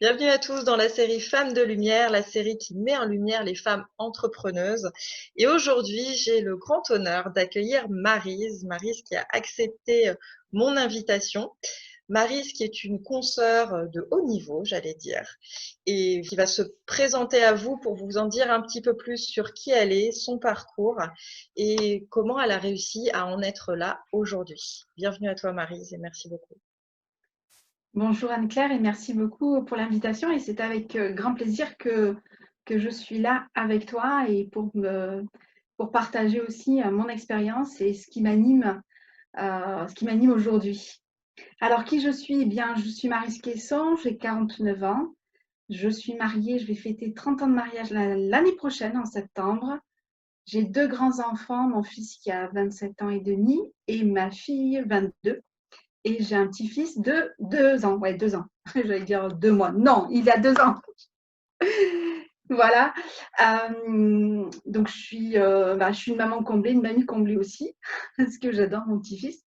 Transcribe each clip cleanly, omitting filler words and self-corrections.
Bienvenue à tous dans la série Femmes de Lumière, la série qui met en lumière les femmes entrepreneuses. Et aujourd'hui, j'ai le grand honneur d'accueillir Maryse. Maryse qui a accepté mon invitation. Maryse qui est une consoeur de haut niveau, j'allais dire, et qui va se présenter à vous pour vous en dire un petit peu plus sur qui elle est, son parcours et comment elle a réussi à en être là aujourd'hui. Bienvenue à toi Maryse et merci beaucoup. Bonjour Anne-Claire et merci beaucoup pour l'invitation. Et c'est avec grand plaisir que je suis là avec toi et pour partager aussi mon expérience et ce qui m'anime aujourd'hui. Alors, qui je suis? Eh bien, je suis Maryse Caisson, j'ai 49 ans. Je suis mariée, je vais fêter 30 ans de mariage l'année prochaine, en septembre. J'ai deux grands-enfants, mon fils qui a 27 ans et demi et ma fille 22. Et j'ai un petit-fils de 2 ans. Ouais, 2 ans. J'allais dire 2 mois. Non, il a 2 ans. Voilà. Donc, je suis une maman comblée, une mamie comblée aussi, parce que j'adore mon petit-fils.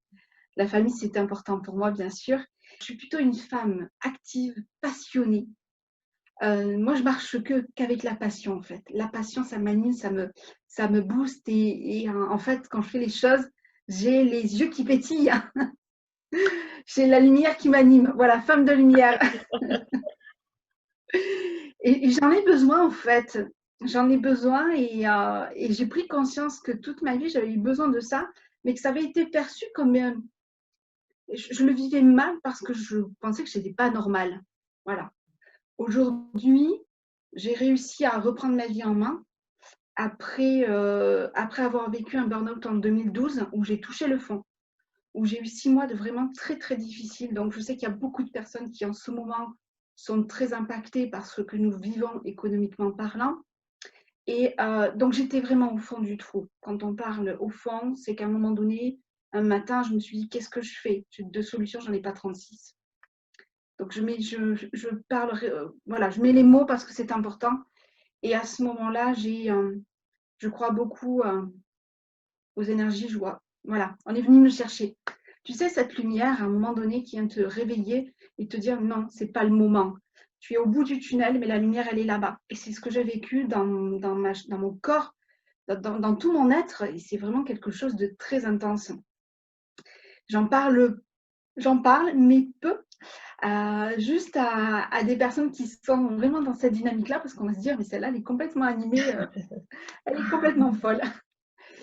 La famille, c'est important pour moi, bien sûr. Je suis plutôt une femme active, passionnée. Moi, je marche qu'avec la passion, en fait. La passion, ça m'anime, ça me booste. Et en fait, quand je fais les choses, j'ai les yeux qui pétillent. J'ai la lumière qui m'anime. Voilà, femme de lumière. Et j'en ai besoin, en fait. J'en ai besoin et j'ai pris conscience que toute ma vie, j'avais eu besoin de ça, mais que ça avait été perçu comme… je le vivais mal parce que je pensais que je n'étais pas normale. Voilà. Aujourd'hui, j'ai réussi à reprendre ma vie en main après avoir vécu un burn-out en 2012 où j'ai touché le fond, où j'ai eu 6 mois de vraiment très, très difficiles. Donc, je sais qu'il y a beaucoup de personnes qui, en ce moment, sont très impactées par ce que nous vivons économiquement parlant. Et donc, j'étais vraiment au fond du trou. Quand on parle au fond, c'est qu'à un moment donné, un matin, je me suis dit, qu'est-ce que je fais? J'ai 2 solutions, j'en ai pas 36. Donc, je parle, voilà, je mets les mots parce que c'est important. Et à ce moment-là, je crois beaucoup aux énergies joie. Voilà, on est venu me chercher. Tu sais, cette lumière, à un moment donné, qui vient te réveiller et te dire non, c'est pas le moment. Tu es au bout du tunnel, mais la lumière, elle est là-bas. Et c'est ce que j'ai vécu dans mon corps, dans tout mon être. Et c'est vraiment quelque chose de très intense. J'en parle, mais peu, juste à des personnes qui sont vraiment dans cette dynamique-là, parce qu'on va se dire, mais celle-là, elle est complètement animée, elle est complètement folle.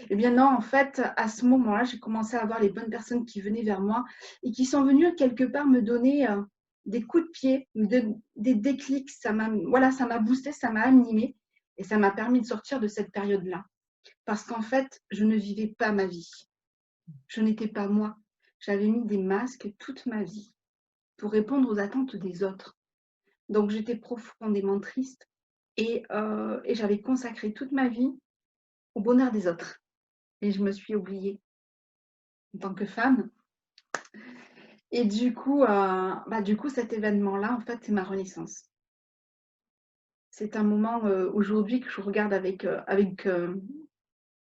Eh bien non, en fait, à ce moment-là, j'ai commencé à avoir les bonnes personnes qui venaient vers moi et qui sont venues quelque part me donner des coups de pied, des déclics. Voilà, ça m'a boosté, ça m'a animé et ça m'a permis de sortir de cette période-là. Parce qu'en fait, je ne vivais pas ma vie. Je n'étais pas moi. J'avais mis des masques toute ma vie pour répondre aux attentes des autres. Donc, j'étais profondément triste et j'avais consacré toute ma vie au bonheur des autres. Et je me suis oubliée en tant que femme. Et du coup, cet événement-là, en fait, c'est ma renaissance. C'est un moment aujourd'hui que je regarde avec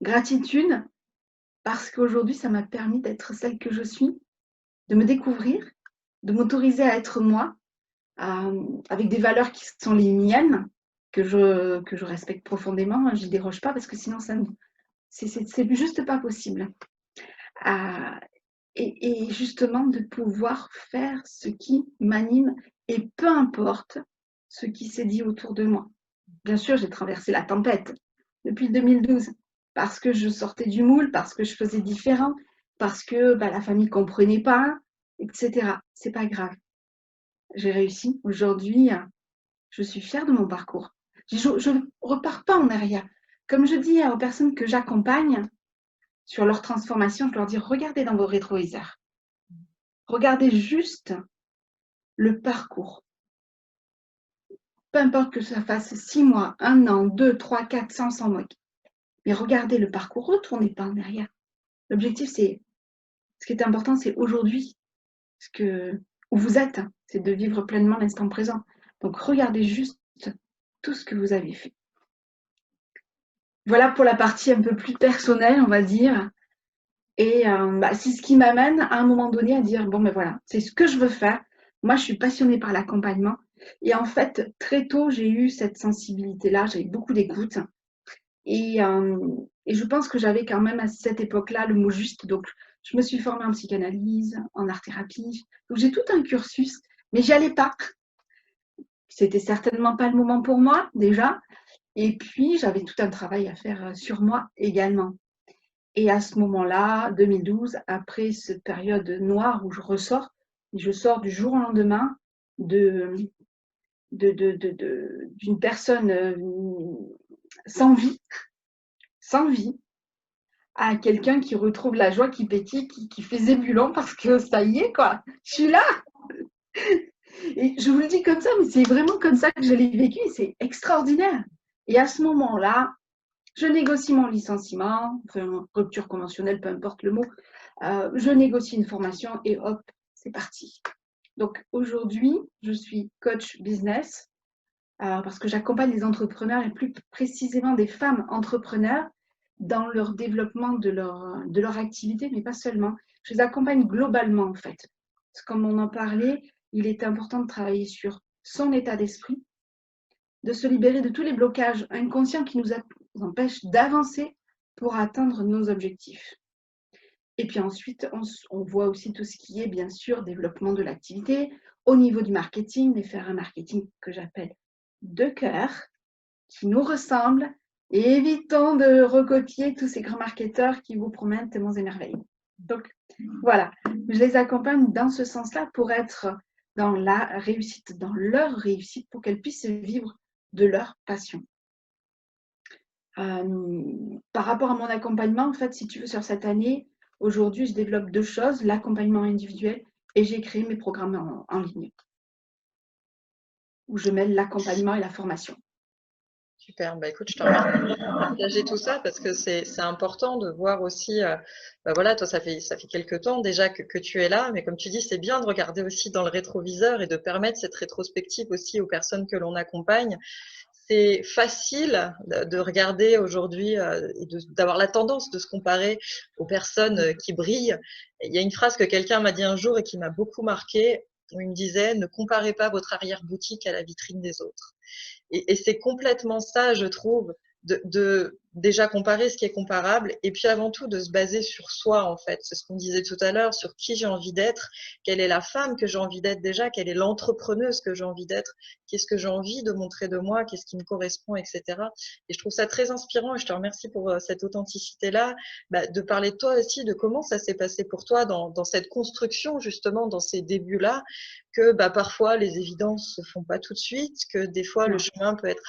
gratitude parce qu'aujourd'hui, ça m'a permis d'être celle que je suis, de me découvrir, de m'autoriser à être moi, avec des valeurs qui sont les miennes, que je respecte profondément. Je ne déroge pas parce que sinon, c'est juste pas possible. Euh, et justement de pouvoir faire ce qui m'anime et peu importe ce qui s'est dit autour de moi. Bien sûr, j'ai traversé la tempête depuis 2012 parce que je sortais du moule, parce que je faisais différent, parce que la famille ne comprenait pas, etc. C'est pas grave. J'ai réussi. Aujourd'hui, je suis fière de mon parcours. Je ne repars pas en arrière. Comme je dis aux personnes que j'accompagne sur leur transformation, je leur dis regardez dans vos rétroviseurs. Regardez juste le parcours. Peu importe que ça fasse 6 mois, 1 an, 2, 3, 4, 100 mois. Mais regardez le parcours, retournez pas en arrière. L'objectif, ce qui est important, c'est aujourd'hui. Où vous êtes, c'est de vivre pleinement l'instant présent. Donc, regardez juste tout ce que vous avez fait. Voilà pour la partie un peu plus personnelle, on va dire. Et c'est ce qui m'amène à un moment donné à dire, bon, ben voilà, c'est ce que je veux faire. Moi, je suis passionnée par l'accompagnement Et en fait, très tôt, j'ai eu cette sensibilité-là, j'avais beaucoup d'écoute. Et, et je pense que j'avais quand même à cette époque-là le mot juste. Donc, je me suis formée en psychanalyse, en art-thérapie. Donc, j'ai tout un cursus, mais j'y allais pas. C'était certainement pas le moment pour moi, déjà. Et puis, j'avais tout un travail à faire sur moi également. Et à ce moment-là, 2012, après cette période noire où je sors du jour au lendemain de, d'une personne sans vie, sans vie, à quelqu'un qui retrouve la joie, qui pétille, qui fait zébulon parce que ça y est, quoi. Je suis là. Et je vous le dis comme ça, mais c'est vraiment comme ça que je l'ai vécu. C'est extraordinaire. Et à ce moment-là, je négocie mon licenciement, enfin, rupture conventionnelle, peu importe le mot. Je négocie une formation et hop, c'est parti. Donc aujourd'hui, je suis coach business parce que j'accompagne les entrepreneurs et plus précisément des femmes entrepreneurs dans leur développement de leur activité, mais pas seulement. Je les accompagne globalement en fait. Parce que comme on en parlait, il est important de travailler sur son état d'esprit, de se libérer de tous les blocages inconscients qui nous empêchent d'avancer pour atteindre nos objectifs. Et puis ensuite, on voit aussi tout ce qui est bien sûr développement de l'activité au niveau du marketing, mais faire un marketing que j'appelle de cœur, qui nous ressemble, et évitons de recopier tous ces grands marketeurs qui vous promettent monts et merveilles. Donc voilà, je les accompagne dans ce sens-là pour être dans la réussite, dans leur réussite, pour qu'elles puissent vivre de leur passion. Par rapport à mon accompagnement, en fait, si tu veux, sur cette année, aujourd'hui, je développe deux choses, l'accompagnement individuel et j'ai créé mes programmes en ligne où je mêle l'accompagnement et la formation. Super, bah écoute, je te remercie de partager tout ça parce que c'est important de voir aussi, bah voilà, toi ça fait quelques temps déjà que tu es là, mais comme tu dis, c'est bien de regarder aussi dans le rétroviseur et de permettre cette rétrospective aussi aux personnes que l'on accompagne. C'est facile de regarder aujourd'hui et d'avoir la tendance de se comparer aux personnes qui brillent. Il y a une phrase que quelqu'un m'a dit un jour et qui m'a beaucoup marqué, où il me disait: ne comparez pas votre arrière-boutique à la vitrine des autres. Et c'est complètement ça, je trouve, de déjà comparer ce qui est comparable et puis avant tout de se baser sur soi en fait. C'est ce qu'on disait tout à l'heure, sur qui j'ai envie d'être, quelle est la femme que j'ai envie d'être déjà, quelle est l'entrepreneuse que j'ai envie d'être, qu'est-ce que j'ai envie de montrer de moi, qu'est-ce qui me correspond, etc. Et je trouve ça très inspirant et je te remercie pour cette authenticité-là, bah, de parler de toi aussi, de comment ça s'est passé pour toi dans cette construction justement, dans ces débuts-là, que bah, parfois les évidences se font pas tout de suite, que des fois le chemin peut être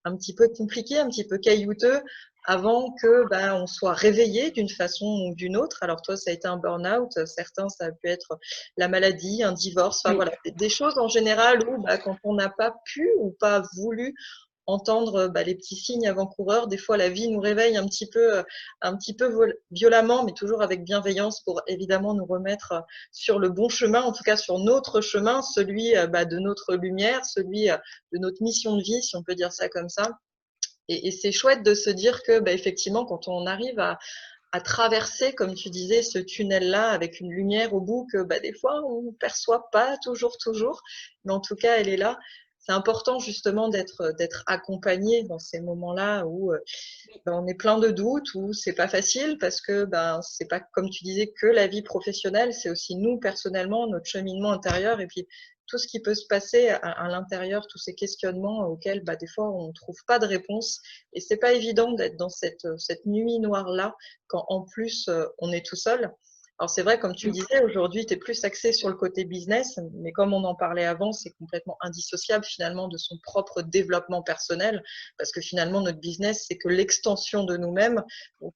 un petit peu compliqué, un petit peu caillouteux, avant que bah, on soit réveillé d'une façon ou d'une autre. Alors toi, ça a été un burn-out, certains, ça a pu être la maladie, un divorce, enfin Oui. voilà, des choses en général où bah, quand on n'a pas pu ou pas voulu entendre bah, les petits signes avant-coureurs. Des fois, la vie nous réveille un petit peu violemment, mais toujours avec bienveillance pour évidemment nous remettre sur le bon chemin, en tout cas sur notre chemin, celui bah, de notre lumière, celui de notre mission de vie, si on peut dire ça comme ça. Et c'est chouette de se dire que, bah, effectivement, quand on arrive à traverser, comme tu disais, ce tunnel-là avec une lumière au bout que bah, des fois on ne perçoit pas toujours, mais en tout cas elle est là. C'est important justement d'être accompagné dans ces moments-là où ben, on est plein de doutes, où c'est pas facile parce que ben c'est pas comme tu disais que la vie professionnelle, c'est aussi nous personnellement, notre cheminement intérieur et puis tout ce qui peut se passer à l'intérieur, tous ces questionnements auxquels bah, des fois on ne trouve pas de réponse et c'est pas évident d'être dans cette nuit noire là quand en plus on est tout seul. Alors c'est vrai, comme tu le disais, aujourd'hui, tu es plus axé sur le côté business, mais comme on en parlait avant, c'est complètement indissociable finalement de son propre développement personnel, parce que finalement, notre business, c'est que l'extension de nous-mêmes. Donc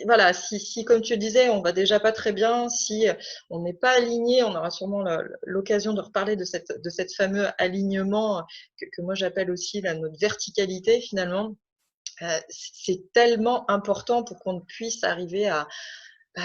voilà, si comme tu le disais, on va déjà pas très bien, si on n'est pas aligné, on aura sûrement l'occasion de reparler de cette fameux alignement que moi j'appelle aussi là, notre verticalité finalement. C'est tellement important pour qu'on puisse arriver à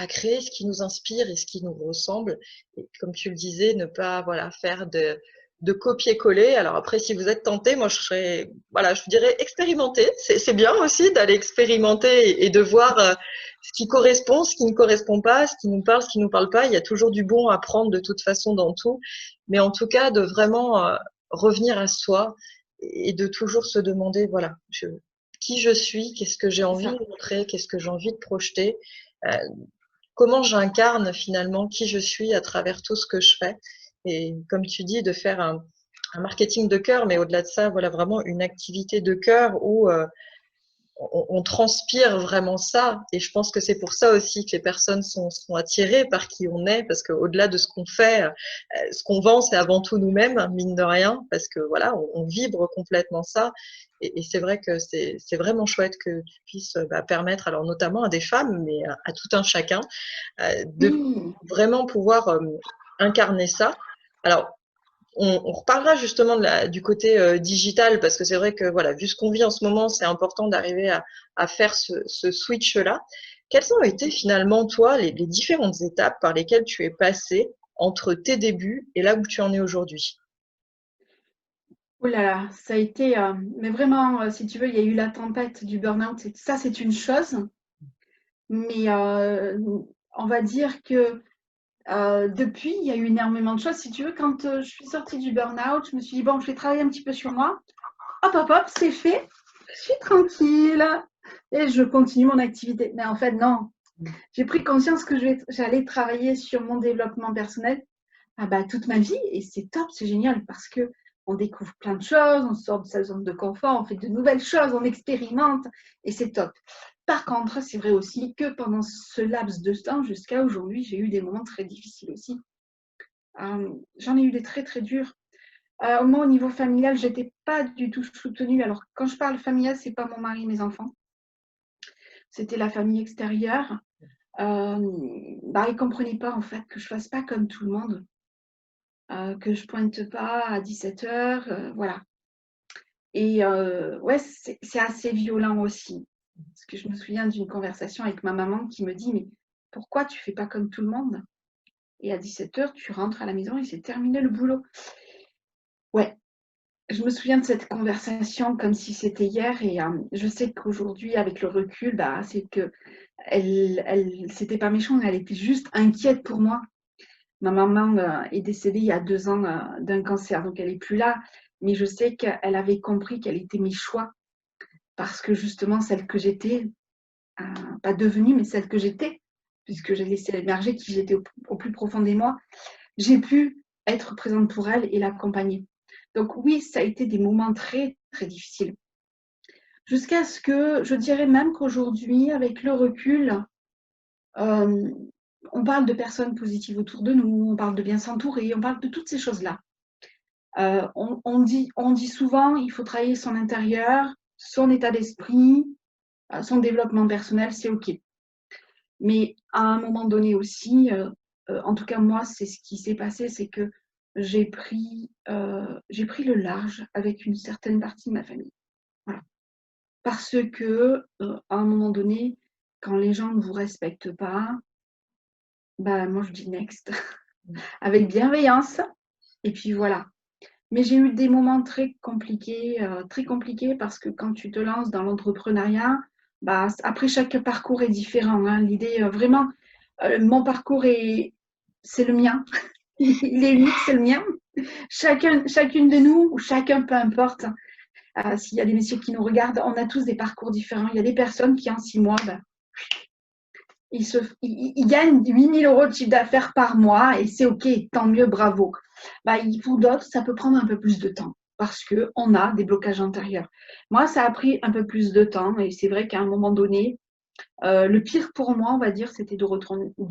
créer ce qui nous inspire et ce qui nous ressemble. Et comme tu le disais, ne pas voilà, faire de copier-coller. Alors après, si vous êtes tenté, moi je serais, voilà, je vous dirais expérimenter. C'est bien aussi d'aller expérimenter et de voir ce qui correspond, ce qui ne correspond pas, ce qui nous parle, ce qui ne nous parle pas. Il y a toujours du bon à prendre de toute façon dans tout. Mais en tout cas, de vraiment revenir à soi et de toujours se demander, voilà, qui je suis, qu'est-ce que j'ai C'est envie ça. de montrer, qu'est-ce que j'ai envie de projeter, euh, comment j'incarne finalement qui je suis à travers tout ce que je fais. Et comme tu dis, de faire un marketing de cœur, mais au-delà de ça, voilà vraiment une activité de cœur où on transpire vraiment ça. Et je pense que c'est pour ça aussi que les personnes sont attirées par qui on est, parce qu'au-delà de ce qu'on fait, ce qu'on vend, c'est avant tout nous-mêmes, mine de rien, parce que voilà, on vibre complètement ça. Et c'est vrai que c'est vraiment chouette que tu puisses permettre, alors notamment à des femmes, mais à tout un chacun, de Oui, vraiment pouvoir incarner ça. Alors, on reparlera justement du côté digital parce que c'est vrai que voilà, vu ce qu'on vit en ce moment, c'est important d'arriver à faire ce switch-là. Quelles ont été finalement, toi, les différentes étapes par lesquelles tu es passé entre tes débuts et là où tu en es aujourd'hui? oh là là, ça a été, mais vraiment, si tu veux, il y a eu la tempête du burn-out. Ça, c'est une chose, mais on va dire que depuis, il y a eu énormément de choses. Si tu veux, quand je suis sortie du burn-out, je me suis dit, bon, je vais travailler un petit peu sur moi. Hop, hop, hop, c'est fait. Je suis tranquille et je continue mon activité. Mais en fait, non. J'ai pris conscience que j'allais travailler sur mon développement personnel toute ma vie et c'est top, c'est génial parce que on découvre plein de choses, on sort de sa zone de confort, on fait de nouvelles choses, on expérimente et c'est top. Par contre, c'est vrai aussi que pendant ce laps de temps jusqu'à aujourd'hui, j'ai eu des moments très difficiles aussi. J'en ai eu des très très durs. Moi, au niveau familial, j'étais pas du tout soutenue. Alors, quand je parle familial, c'est pas mon mari, mes enfants. C'était la famille extérieure. Ils ne comprenaient pas en fait que je fasse pas comme tout le monde, que je pointe pas à 17h, voilà. Et ouais, c'est assez violent aussi. Parce que je me souviens d'une conversation avec ma maman qui me dit: «Mais pourquoi tu fais pas comme tout le monde? Et à 17h, tu rentres à la maison et c'est terminé le boulot». Ouais, je me souviens de cette conversation comme si c'était hier et je sais qu'aujourd'hui, avec le recul, c'est que elle c'était pas méchant, elle était juste inquiète pour moi. Ma maman est décédée il y a 2 ans d'un cancer, donc elle est plus là. Mais je sais qu'elle avait compris quels étaient mes choix parce que justement, celle que j'étais, euh, pas devenue, mais celle que j'étais, puisque j'ai laissé émerger qui j'étais au plus profond de moi, j'ai pu être présente pour elle et l'accompagner. Donc oui, ça a été des moments très, très difficiles. Jusqu'à ce que, je dirais même qu'aujourd'hui, avec le recul, euh, on parle de personnes positives autour de nous, on parle de bien s'entourer, on parle de toutes ces choses-là. On dit souvent il faut travailler son intérieur, son état d'esprit, son développement personnel, c'est OK. Mais à un moment donné aussi, en tout cas moi, c'est ce qui s'est passé, c'est que j'ai pris le large avec une certaine partie de ma famille. Voilà. Parce que à un moment donné, quand les gens ne vous respectent pas, moi je dis next, avec bienveillance. Et puis voilà. Mais j'ai eu des moments très compliqués parce que quand tu te lances dans l'entrepreneuriat, après chaque parcours est différent, hein. L'idée, vraiment, mon parcours c'est le mien. Il est unique, c'est le mien. Chacune de nous, ou chacun, peu importe, s'il y a des messieurs qui nous regardent, on a tous des parcours différents. Il y a des personnes qui, en 6 mois, ils gagnent 8 000 € de chiffre d'affaires par mois et c'est OK, tant mieux, bravo. Pour d'autres, ça peut prendre un peu plus de temps parce qu'on a des blocages intérieurs. Moi, ça a pris un peu plus de temps et c'est vrai qu'à un moment donné, le pire pour moi, on va dire, c'était de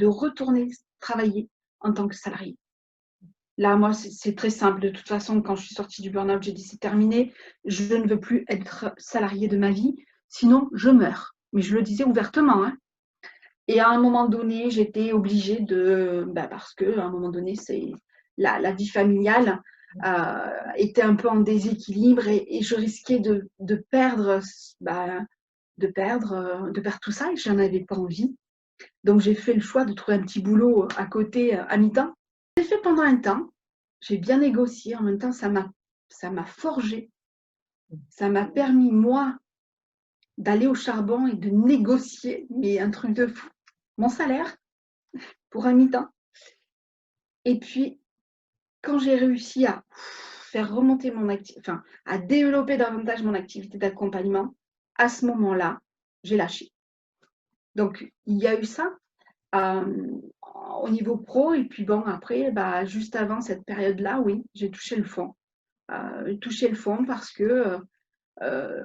retourner travailler en tant que salarié. Là, moi, c'est très simple. De toute façon, quand je suis sortie du burn-out, j'ai dit c'est terminé. Je ne veux plus être salariée de ma vie, sinon je meurs. Mais je le disais ouvertement, hein. Et à un moment donné, j'étais obligée parce que à un moment donné, c'est la vie familiale était un peu en déséquilibre et je risquais de perdre, de perdre tout ça et je n'en avais pas envie. Donc j'ai fait le choix de trouver un petit boulot à côté à mi-temps. J'ai fait pendant un temps, j'ai bien négocié. En même temps, ça m'a forgé, ça m'a permis moi d'aller au charbon et de négocier, mais un truc de fou, mon salaire pour un mi-temps. Et puis, quand j'ai réussi à faire remonter mon activité, enfin, à développer davantage mon activité d'accompagnement, à ce moment-là, j'ai lâché. Donc, il y a eu ça au niveau pro. Et puis bon, après, juste avant cette période-là, oui, j'ai touché le fond. J'ai touché le fond parce que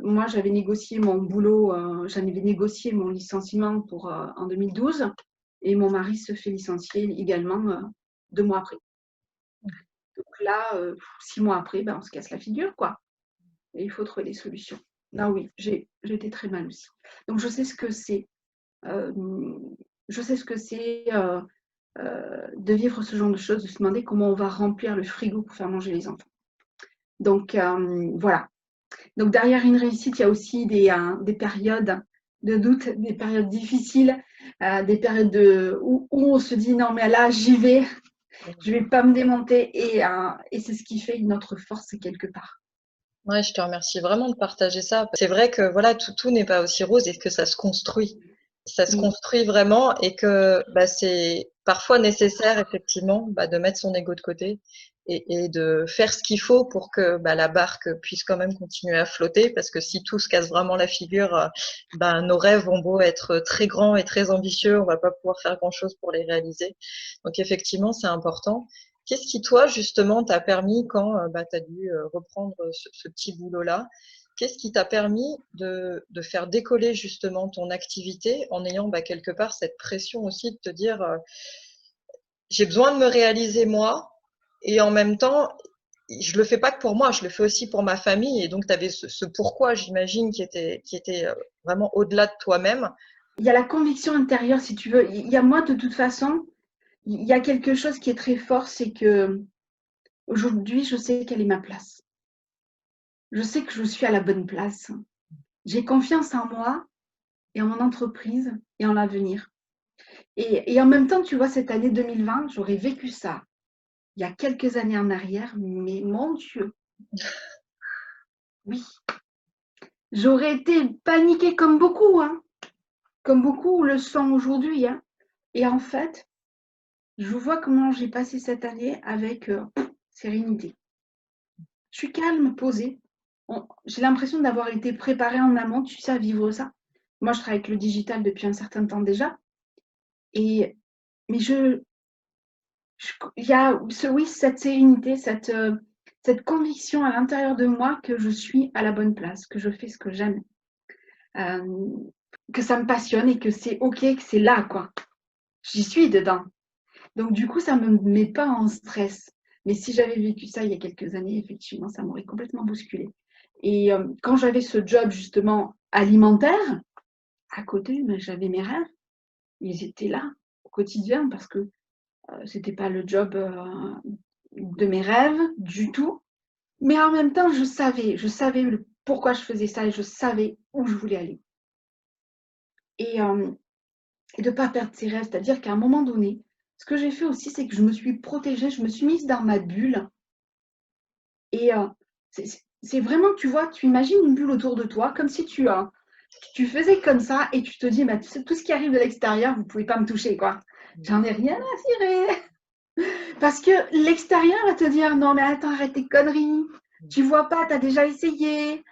moi, j'avais négocié mon boulot, j'avais négocié mon licenciement en 2012 et mon mari se fait licencier également 2 mois après. Donc là, 6 mois après, on se casse la figure, quoi. Et il faut trouver des solutions. Là, oui, j'ai été très mal aussi. Donc, je sais ce que c'est. Je sais ce que c'est de vivre ce genre de choses, de se demander comment on va remplir le frigo pour faire manger les enfants. Donc, voilà. Donc, derrière une réussite, il y a aussi des périodes de doute, des périodes difficiles, des périodes où on se dit non, mais là, j'y vais, je ne vais pas me démonter. Et c'est ce qui fait notre force quelque part. Ouais, je te remercie vraiment de partager ça. C'est vrai que voilà, tout n'est pas aussi rose et que ça se construit. Ça se Oui. construit vraiment et que c'est parfois nécessaire effectivement de mettre son ego de côté et de faire ce qu'il faut pour que la barque puisse quand même continuer à flotter parce que si tout se casse vraiment la figure, nos rêves vont beau être très grands et très ambitieux, on va pas pouvoir faire grand-chose pour les réaliser. Donc effectivement, c'est important. Qu'est-ce qui, toi, justement, t'a permis quand tu as dû reprendre ce petit boulot-là? Qu'est-ce qui t'a permis de faire décoller justement ton activité en ayant quelque part cette pression aussi de te dire j'ai besoin de me réaliser moi et en même temps, je le fais pas que pour moi, je le fais aussi pour ma famille et donc tu avais ce pourquoi, j'imagine, qui était vraiment au-delà de toi-même. Il y a la conviction intérieure, si tu veux. Il y a moi, de toute façon, il y a quelque chose qui est très fort, c'est que aujourd'hui, je sais quelle est ma place. Je sais que je suis à la bonne place. J'ai confiance en moi et en mon entreprise et en l'avenir. Et en même temps, tu vois, cette année 2020, j'aurais vécu ça il y a quelques années en arrière, mais mon Dieu, oui, j'aurais été paniquée comme beaucoup le sont aujourd'hui. Hein. Et en fait, je vois comment j'ai passé cette année avec sérénité. Je suis calme, posée. J'ai l'impression d'avoir été préparée en amont, tu sais, à vivre ça. Moi, je travaille avec le digital depuis un certain temps déjà. Mais il y a oui, cette sérénité, cette conviction à l'intérieur de moi que je suis à la bonne place, que je fais ce que j'aime, que ça me passionne et que c'est OK, que c'est là, quoi. J'y suis dedans. Donc, du coup, ça ne me met pas en stress. Mais si j'avais vécu ça il y a quelques années, effectivement, ça m'aurait complètement bousculé. Et quand j'avais ce job, justement, alimentaire, à côté, j'avais mes rêves. Ils étaient là, au quotidien, parce que c'était pas le job de mes rêves du tout. Mais en même temps, je savais pourquoi je faisais ça et je savais où je voulais aller. Et de ne pas perdre ses rêves. C'est-à-dire qu'à un moment donné, ce que j'ai fait aussi, c'est que je me suis protégée, je me suis mise dans ma bulle. Et c'est vraiment, tu vois, tu imagines une bulle autour de toi, comme si tu faisais comme ça et tu te dis, tout ce qui arrive de l'extérieur, vous ne pouvez pas me toucher, quoi. J'en ai rien à cirer. Parce que l'extérieur va te dire, non, mais attends, arrête tes conneries. Tu vois pas, tu as déjà essayé.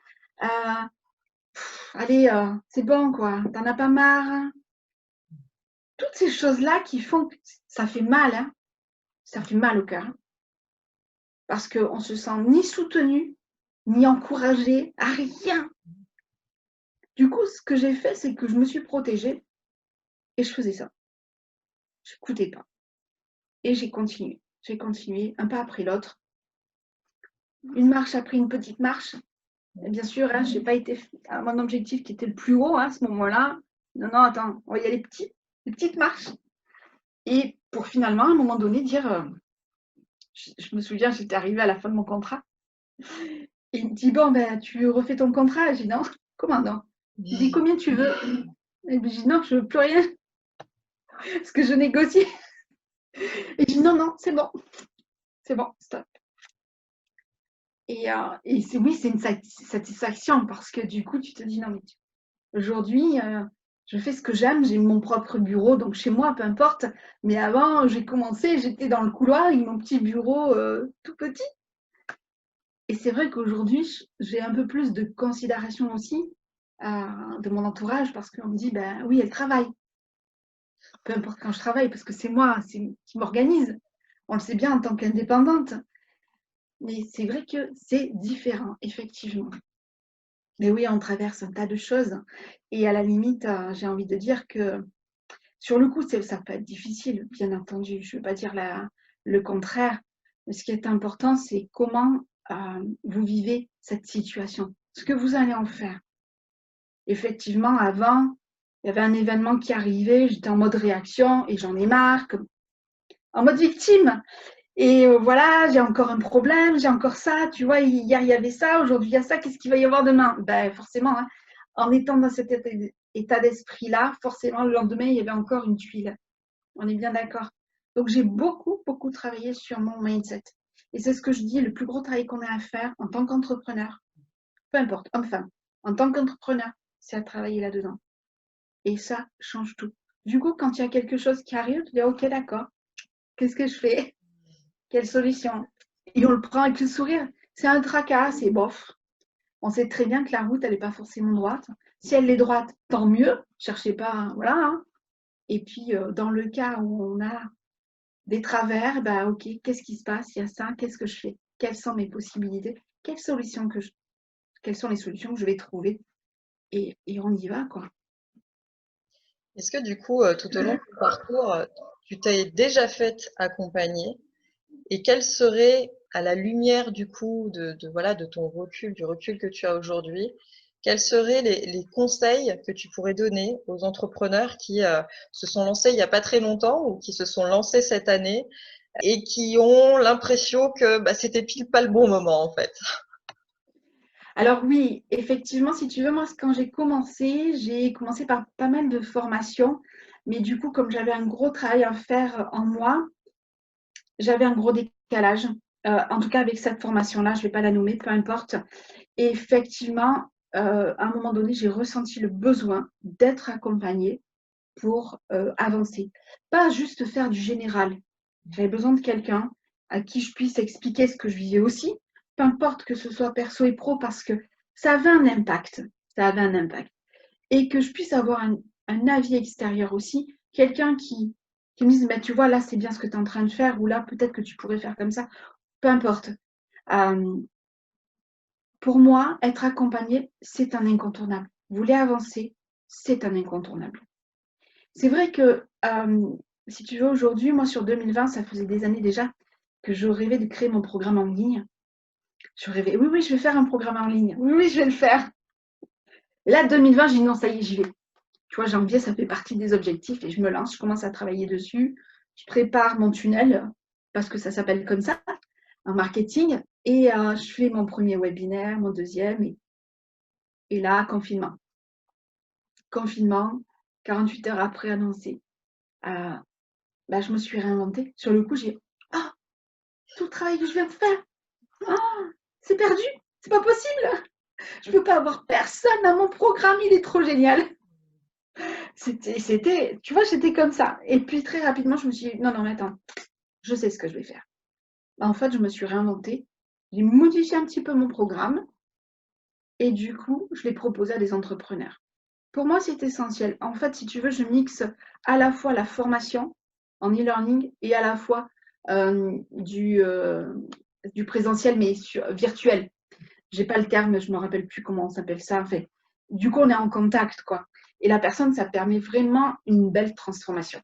Allez, c'est bon, quoi. T'en as pas marre. Toutes ces choses-là qui font que ça fait mal, hein. Ça fait mal au cœur. Parce qu'on ne se sent ni soutenu, ni encouragé, à rien. Du coup, ce que j'ai fait, c'est que je me suis protégée et je faisais ça. Je n'écoutais pas. Et j'ai continué. J'ai continué, un pas après l'autre. Une marche après une petite marche. Et bien sûr, hein, je n'ai pas été à mon objectif qui était le plus haut à ce moment-là. Non, non, attends, on va y aller les petites marches. Et pour finalement, à un moment donné, dire, je me souviens, j'étais arrivée à la fin de mon contrat. Et il me dit, bon, tu refais ton contrat. J'ai dit, non, comment non? Il dit, combien tu veux? Et puis, j'ai dit, non, je ne veux plus rien. Parce que je négocie. Et je dis, non, non, c'est bon, stop. Et oui, c'est une satisfaction parce que du coup, tu te dis, non, mais aujourd'hui, je fais ce que j'aime, j'ai mon propre bureau, donc chez moi, peu importe. Mais avant, j'ai commencé, j'étais dans le couloir avec mon petit bureau tout petit. Et c'est vrai qu'aujourd'hui, j'ai un peu plus de considération aussi de mon entourage parce qu'on me dit, ben oui, elle travaille. Peu importe quand je travaille, parce que c'est moi qui m'organise. On le sait bien en tant qu'indépendante. Mais c'est vrai que c'est différent, effectivement. Mais oui, on traverse un tas de choses. Et à la limite, j'ai envie de dire que sur le coup, ça peut être difficile, bien entendu. Je ne veux pas dire le contraire. Mais ce qui est important, c'est comment vous vivez cette situation, ce que vous allez en faire. Effectivement, avant, il y avait un événement qui arrivait, j'étais en mode réaction et j'en ai marre, en mode victime. Et voilà, j'ai encore un problème, j'ai encore ça, tu vois, hier il y avait ça, aujourd'hui il y a ça, qu'est-ce qu'il va y avoir demain? Ben forcément, hein, en étant dans cet état d'esprit-là, forcément le lendemain il y avait encore une tuile. On est bien d'accord. Donc j'ai beaucoup, beaucoup travaillé sur mon mindset. Et c'est ce que je dis, le plus gros travail qu'on a à faire en tant qu'entrepreneur, peu importe, homme, femme, en tant qu'entrepreneur, c'est à travailler là-dedans. Et ça change tout. Du coup, quand il y a quelque chose qui arrive, tu dis ok, d'accord, qu'est-ce que je fais? Quelle solution? Et on le prend avec le sourire. C'est un tracas, c'est bof. On sait très bien que la route, elle n'est pas forcément droite. Si elle est droite, tant mieux. Cherchez pas, voilà, hein. Et puis, dans le cas où on a des travers, bah ok, qu'est-ce qui se passe? Il y a ça, qu'est-ce que je fais? Quelles sont mes possibilités? Quelles sont les solutions que je vais trouver? Et on y va, quoi. Est-ce que du coup, tout au long de ton parcours, tu t'es déjà fait accompagner? Et quel serait, à la lumière du coup voilà, de ton recul, du recul que tu as aujourd'hui, quels seraient les conseils que tu pourrais donner aux entrepreneurs qui se sont lancés il n'y a pas très longtemps ou qui se sont lancés cette année et qui ont l'impression que bah, c'était pile pas le bon moment en fait? Alors oui, effectivement, si tu veux, moi, quand j'ai commencé par pas mal de formations, mais du coup, comme j'avais un gros travail à faire en moi, j'avais un gros décalage. En tout cas, avec cette formation-là, je ne vais pas la nommer, peu importe. Et effectivement, à un moment donné, j'ai ressenti le besoin d'être accompagnée pour avancer. Pas juste faire du général. J'avais besoin de quelqu'un à qui je puisse expliquer ce que je vivais aussi, peu importe que ce soit perso et pro, parce que ça avait un impact. Ça avait un impact. Et que je puisse avoir un avis extérieur aussi, quelqu'un qui me dise, bah, tu vois, là, c'est bien ce que tu es en train de faire, ou là, peut-être que tu pourrais faire comme ça. Peu importe. Euh, pour moi, être accompagné, c'est un incontournable. Vous voulez avancer, c'est un incontournable. C'est vrai que, si tu veux, aujourd'hui, moi, sur 2020, ça faisait des années déjà que je rêvais de créer mon programme en ligne. Je rêvais, oui, oui, je vais faire un programme en ligne. Oui, oui, je vais le faire. Et là, 2020, j'ai dit non, ça y est, j'y vais. Tu vois, janvier, ça fait partie des objectifs et je me lance, je commence à travailler dessus. Je prépare mon tunnel, parce que ça s'appelle comme ça, en marketing. Et je fais mon premier webinaire, mon deuxième. Et là, confinement. Confinement, 48 heures après annoncé. Bah, je me suis réinventée. Sur le coup, j'ai ah, tout le travail que je viens de faire, ah, c'est perdu, c'est pas possible. Je peux pas avoir personne dans mon programme, il est trop génial. Tu vois, j'étais comme ça. Et puis très rapidement, je me suis dit, non, non, mais attends, je sais ce que je vais faire. Bah, en fait, je me suis réinventée, j'ai modifié un petit peu mon programme et du coup, je l'ai proposé à des entrepreneurs. Pour moi, c'est essentiel. En fait, si tu veux, je mixe à la fois la formation en e-learning et à la fois du présentiel, mais virtuel. J'ai pas le terme, je me rappelle plus comment on s'appelle ça. Enfin, du coup, on est en contact, quoi. Et la personne, ça permet vraiment une belle transformation.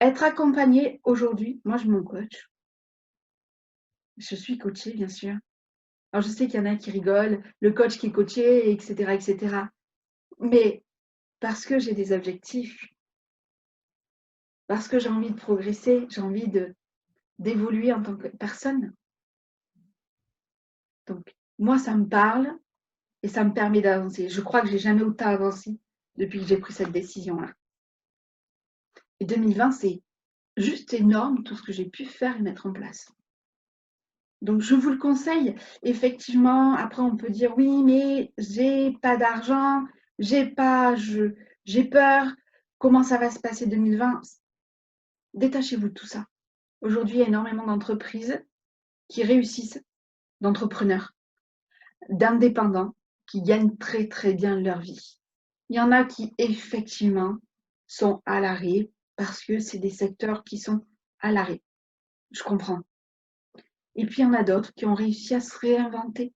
Être accompagné aujourd'hui, moi, je mon coach. Je suis coachée, bien sûr. Alors, je sais qu'il y en a qui rigolent, le coach qui est coaché, etc., etc. Mais parce que j'ai des objectifs, parce que j'ai envie de progresser, j'ai envie d'évoluer en tant que personne. Donc, moi, ça me parle et ça me permet d'avancer. Je crois que j'ai jamais autant avancé depuis que j'ai pris cette décision-là. Et 2020, c'est juste énorme tout ce que j'ai pu faire et mettre en place. Donc, je vous le conseille. Effectivement, après, on peut dire oui, mais j'ai pas d'argent, j'ai peur. Comment ça va se passer 2020? Détachez-vous de tout ça. Aujourd'hui, il y a énormément d'entreprises qui réussissent d'entrepreneurs, d'indépendants qui gagnent très très bien leur vie. Il y en a qui effectivement sont à l'arrêt parce que c'est des secteurs qui sont à l'arrêt. Je comprends. Et puis il y en a d'autres qui ont réussi à se réinventer.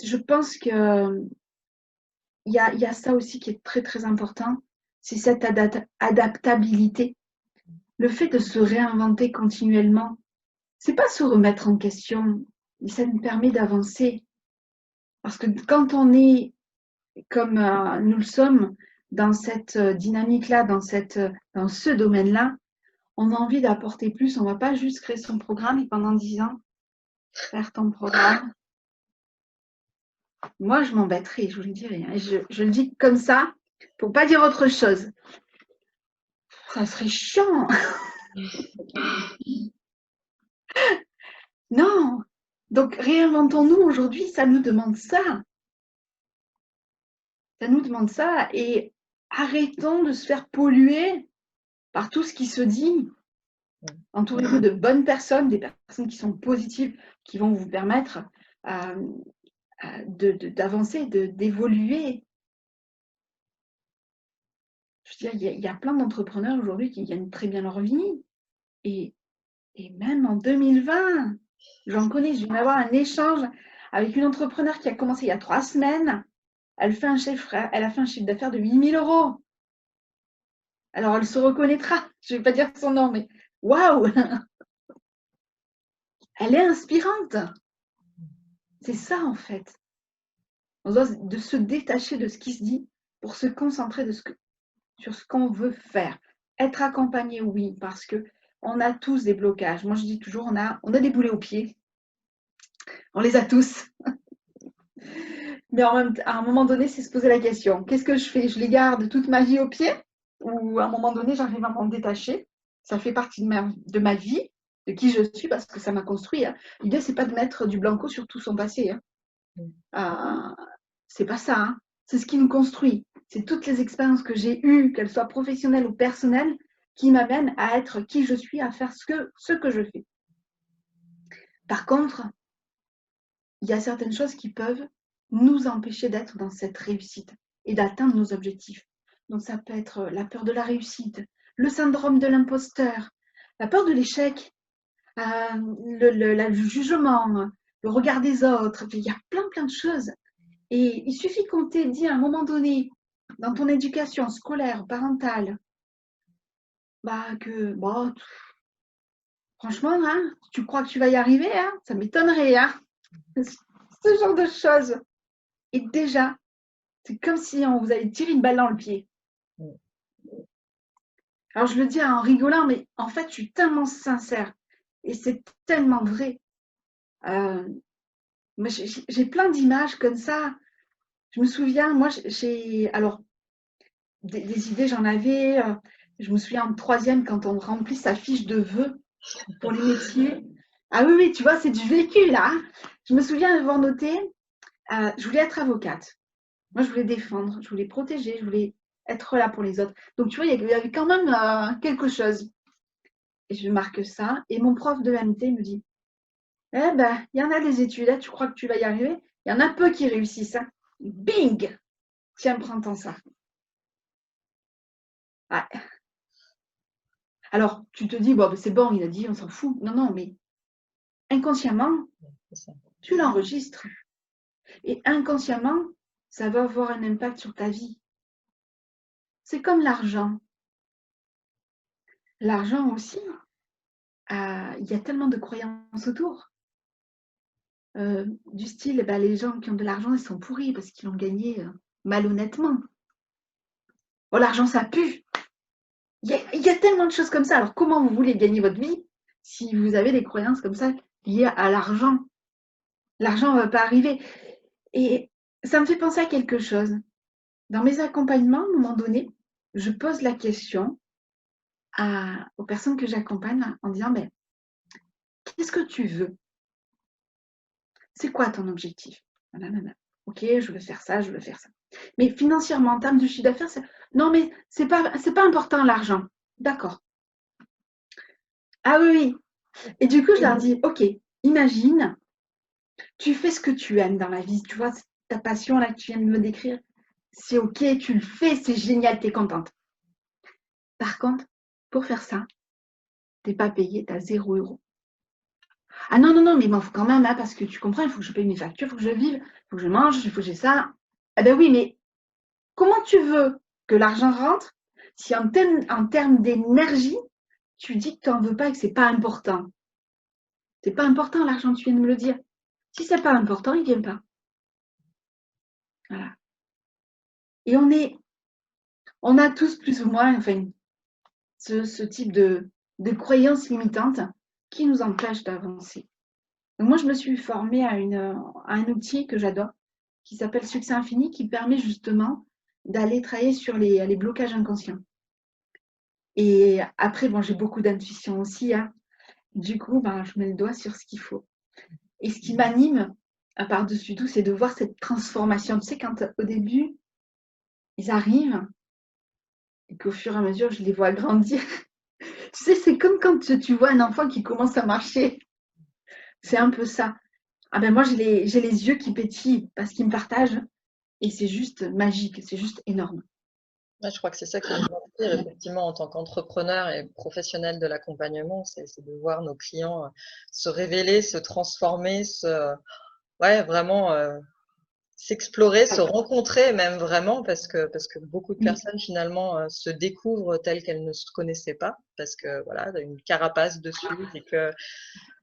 Je pense que il y a ça aussi qui est très très important, c'est cette adaptabilité. Le fait de se réinventer continuellement, c'est pas se remettre en question, mais ça nous permet d'avancer. Parce que quand on est comme nous le sommes dans cette dynamique-là, dans ce domaine-là, on a envie d'apporter plus. On ne va pas juste créer son programme et pendant 10 ans, faire ton programme. Moi, je m'embêterai, je vous le dirai. Hein. Je le dis comme ça, pour ne pas dire autre chose. Ça serait chiant. Non. Donc, réinventons-nous aujourd'hui, ça nous demande ça. Ça nous demande ça. Et arrêtons de se faire polluer par tout ce qui se dit. Entourez-vous de bonnes personnes, des personnes qui sont positives, qui vont vous permettre d'avancer, d'évoluer. Je veux dire, il y a plein d'entrepreneurs aujourd'hui qui gagnent très bien leur vie. Et même en 2020, j'en connais, je viens d'avoir un échange avec une entrepreneure qui a commencé il y a 3 semaines. Elle a fait un chiffre d'affaires de 8 000 €. Alors, elle se reconnaîtra. Je ne vais pas dire son nom, mais waouh! Elle est inspirante. C'est ça, en fait. On doit de se détacher de ce qui se dit pour se concentrer sur ce qu'on veut faire. Être accompagné, oui, parce que on a tous des blocages. Moi, je dis toujours, on a des boulets aux pieds. On les a tous. Mais à un moment donné, c'est se poser la question. Qu'est-ce que je fais? Je les garde toute ma vie aux pieds? Ou à un moment donné, j'arrive à m'en détacher? Ça fait partie de ma vie, de qui je suis, parce que ça m'a construit. Hein. L'idée, c'est pas de mettre du blanco sur tout son passé. Hein. C'est pas ça. Hein. C'est ce qui nous construit. C'est toutes les expériences que j'ai eues, qu'elles soient professionnelles ou personnelles, qui m'amènent à être qui je suis, à faire ce que je fais. Par contre, il y a certaines choses qui peuvent nous empêcher d'être dans cette réussite et d'atteindre nos objectifs. Donc ça peut être la peur de la réussite, le syndrome de l'imposteur, la peur de l'échec, le jugement, le regard des autres. Il y a plein de choses. Et il suffit qu'on t'ait dit à un moment donné, dans ton éducation scolaire, parentale, que bon, franchement, hein, tu crois que tu vas y arriver, hein, ça m'étonnerait. Hein, ce genre de choses. Et déjà, c'est comme si on vous avait tiré une balle dans le pied. Alors, je le dis en rigolant, mais en fait, je suis tellement sincère. Et c'est tellement vrai. Moi, j'ai plein d'images comme ça. Je me souviens, moi, alors, des idées, j'en avais. Je me souviens en 3e, quand on remplit sa fiche de vœux pour les métiers. Ah oui, tu vois, c'est du vécu, là. Je me souviens avoir noté, je voulais être avocate. Moi, je voulais défendre, je voulais protéger, je voulais être là pour les autres. Donc, tu vois, il y avait quand même quelque chose. Et je marque ça. Et mon prof de l'AMT me dit, eh ben, il y en a des études, là, tu crois que tu vas y arriver? Il y en a peu qui réussissent. Hein. Bing! Tiens, prends-t'en ça. Ouais. Alors, tu te dis, bon, c'est bon, il a dit, on s'en fout. Non, mais inconsciemment, tu l'enregistres. Et inconsciemment, ça va avoir un impact sur ta vie. C'est comme l'argent. L'argent aussi, il y a tellement de croyances autour. Du style, les gens qui ont de l'argent, ils sont pourris parce qu'ils l'ont gagné malhonnêtement. Oh, l'argent, ça pue. Il y a tellement de choses comme ça. Alors, comment vous voulez gagner votre vie si vous avez des croyances comme ça liées à l'argent? L'argent ne va pas arriver. Et ça me fait penser à quelque chose. Dans mes accompagnements, à un moment donné, je pose la question aux personnes que j'accompagne en disant, qu'est-ce que tu veux? C'est quoi ton objectif? Ok, je veux faire ça, je veux faire ça. Mais financièrement, en termes de chiffre d'affaires, non, mais c'est pas important l'argent. D'accord. Ah oui. Et du coup, je leur dis, ok, imagine Tu fais ce que tu aimes dans la vie. Tu vois, ta passion là que tu viens de me décrire, c'est OK, tu le fais, c'est génial, tu es contente. Par contre, pour faire ça, tu n'es pas payé, tu as 0 €. Ah non, non, non, mais bon, faut quand même, hein, parce que tu comprends, il faut que je paye mes factures, il faut que je vive, il faut que je mange, il faut que j'ai ça. Ah ben oui, mais comment tu veux que l'argent rentre si en termes d'énergie, tu dis que tu n'en veux pas et que c'est pas important? C'est pas important l'argent, tu viens de me le dire. Si c'est pas important, il vient pas. Voilà. Et on a tous plus ou moins, enfin, ce type de croyances limitantes qui nous empêchent d'avancer. Donc moi, je me suis formée à un outil que j'adore, qui s'appelle Succès Infini, qui permet justement d'aller travailler sur les blocages inconscients. Et après, bon, j'ai beaucoup d'intuition aussi, hein. Du coup, ben, je mets le doigt sur ce qu'il faut. Et ce qui m'anime, par-dessus tout, c'est de voir cette transformation. Tu sais, quand au début, ils arrivent et qu'au fur et à mesure, je les vois grandir. Tu sais, c'est comme quand tu vois un enfant qui commence à marcher. C'est un peu ça. Ah ben moi, j'ai les yeux qui pétillent parce qu'ils me partagent et c'est juste magique, c'est juste énorme. Ouais, je crois que c'est ça qui nous inspire effectivement en tant qu'entrepreneur et professionnel de l'accompagnement, c'est de voir nos clients se révéler, se transformer, ouais, vraiment s'explorer, se rencontrer même vraiment, parce que beaucoup de Oui, personnes finalement se découvrent telles qu'elles ne se connaissaient pas, parce que voilà, il y a une carapace dessus et que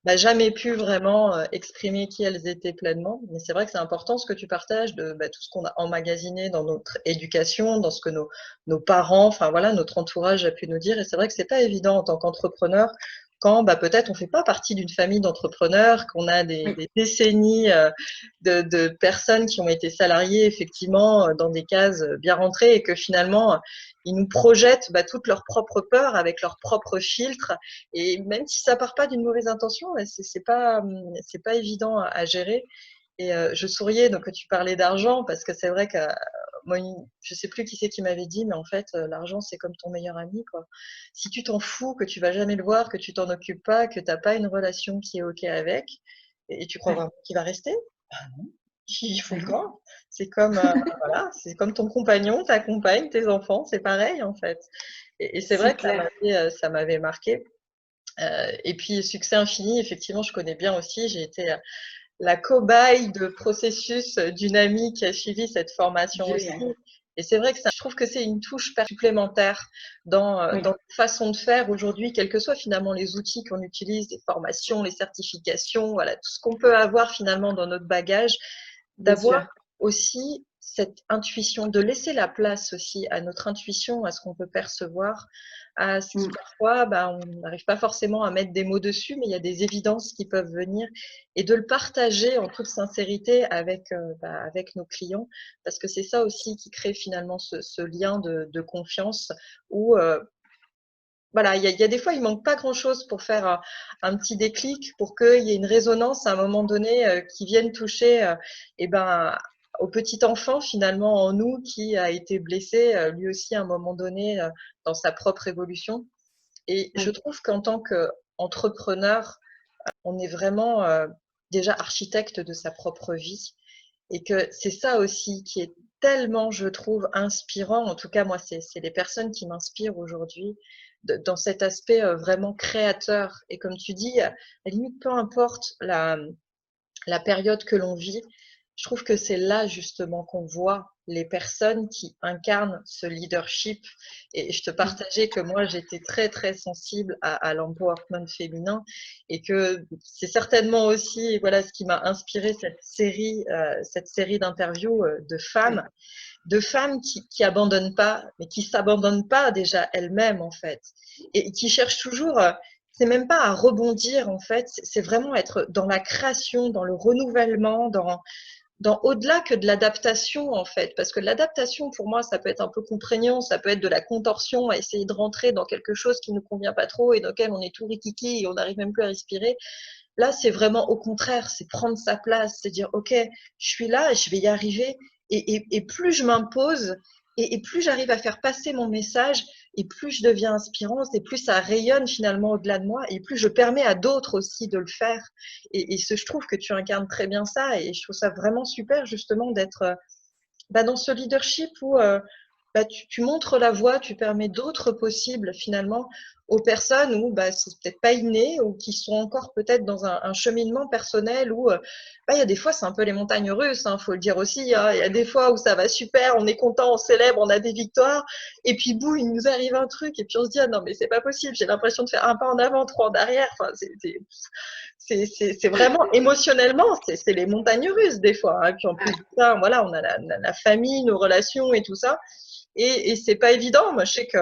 n'a jamais pu vraiment exprimer qui elles étaient pleinement. Mais c'est vrai que c'est important ce que tu partages de tout ce qu'on a emmagasiné dans notre éducation, dans ce que nos parents, enfin voilà, notre entourage a pu nous dire. Et c'est vrai que c'est pas évident en tant qu'entrepreneur quand peut-être on fait pas partie d'une famille d'entrepreneurs, qu'on a oui, des décennies de personnes qui ont été salariées effectivement dans des cases bien rentrées et que finalement ils nous projettent toutes leurs propres peurs avec leurs propres filtres et même si ça part pas d'une mauvaise intention, c'est pas évident à gérer. Et je souriais donc que tu parlais d'argent parce que c'est vrai que moi, je sais plus qui c'est qui m'avait dit, mais en fait, l'argent c'est comme ton meilleur ami, quoi. Si tu t'en fous, que tu vas jamais le voir, que tu t'en occupes pas, que t'as pas une relation qui est ok avec, et tu crois ouais, vraiment qu'il va rester? Il faut le ouais, camp. C'est comme voilà, c'est comme ton compagnon, ta compagne, tes enfants, c'est pareil en fait. Et c'est c'est vrai que clair. ça m'avait marqué. Et puis Succès Infini, effectivement, je connais bien aussi. J'ai été la cobaye de processus d'une amie qui a suivi cette formation aussi. Génial. Et c'est vrai que je trouve que c'est une touche supplémentaire Oui, dans notre façon de faire aujourd'hui, quels que soient finalement les outils qu'on utilise, les formations, les certifications, voilà, tout ce qu'on peut avoir finalement dans notre bagage, bien d'avoir sûr. aussi cette intuition, de laisser la place aussi à notre intuition, à ce qu'on peut percevoir, à ce qui Mm. parfois, on n'arrive pas forcément à mettre des mots dessus, mais il y a des évidences qui peuvent venir et de le partager en toute sincérité avec nos clients, parce que c'est ça aussi qui crée finalement ce lien de confiance où voilà, il y a des fois, il manque pas grand-chose pour faire un petit déclic, pour qu'il y ait une résonance à un moment donné qui vienne toucher eh ben, au petit enfant finalement en nous qui a été blessé lui aussi à un moment donné dans sa propre évolution. Et je Oui. trouve qu'en tant qu'entrepreneur, on est vraiment déjà architecte de sa propre vie et que c'est ça aussi qui est tellement, je trouve, inspirant. En tout cas, moi, c'est les personnes qui m'inspirent aujourd'hui dans cet aspect vraiment créateur. Et comme tu dis, à la limite, peu importe la période que l'on vit, je trouve que c'est là justement qu'on voit les personnes qui incarnent ce leadership. Et je te Mm. partageais que moi, j'étais très, très sensible à l'empowerment féminin et que c'est certainement aussi voilà, ce qui m'a inspiré cette série d'interviews Oui, de femmes qui abandonnent pas, mais qui s'abandonnent pas déjà elles-mêmes en fait, et qui cherchent toujours. C'est même pas à rebondir en fait, c'est vraiment être dans la création, dans le renouvellement, dans au-delà que de l'adaptation en fait, parce que l'adaptation pour moi ça peut être un peu contraignant, ça peut être de la contorsion, à essayer de rentrer dans quelque chose qui ne nous convient pas trop et dans lequel on est tout rikiki et on n'arrive même plus à respirer. Là, c'est vraiment au contraire, c'est prendre sa place, c'est dire, OK, je suis là et je vais y arriver. Et plus je m'impose, Et plus j'arrive à faire passer mon message, et plus je deviens inspirante, et plus ça rayonne finalement au-delà de moi, et plus je permets à d'autres aussi de le faire. Je trouve que tu incarnes très bien ça, et je trouve ça vraiment super justement d'être dans ce leadership où tu montres la voie, tu permets d'autres possibles finalement aux personnes où c'est peut-être pas inné ou qui sont encore peut-être dans un cheminement personnel où il y a des fois c'est un peu les montagnes russes, hein, faut le dire aussi, hein. Il y a des fois où ça va super, on est content, on célèbre, on a des victoires, et puis boum, il nous arrive un truc et puis on se dit ah non mais c'est pas possible, j'ai l'impression de faire un pas en avant, trois en arrière. Enfin, c'est vraiment émotionnellement, c'est les montagnes russes des fois, hein. Et puis en plus de ça, voilà, on a la famille, nos relations et tout ça. Et c'est pas évident. Moi, je sais que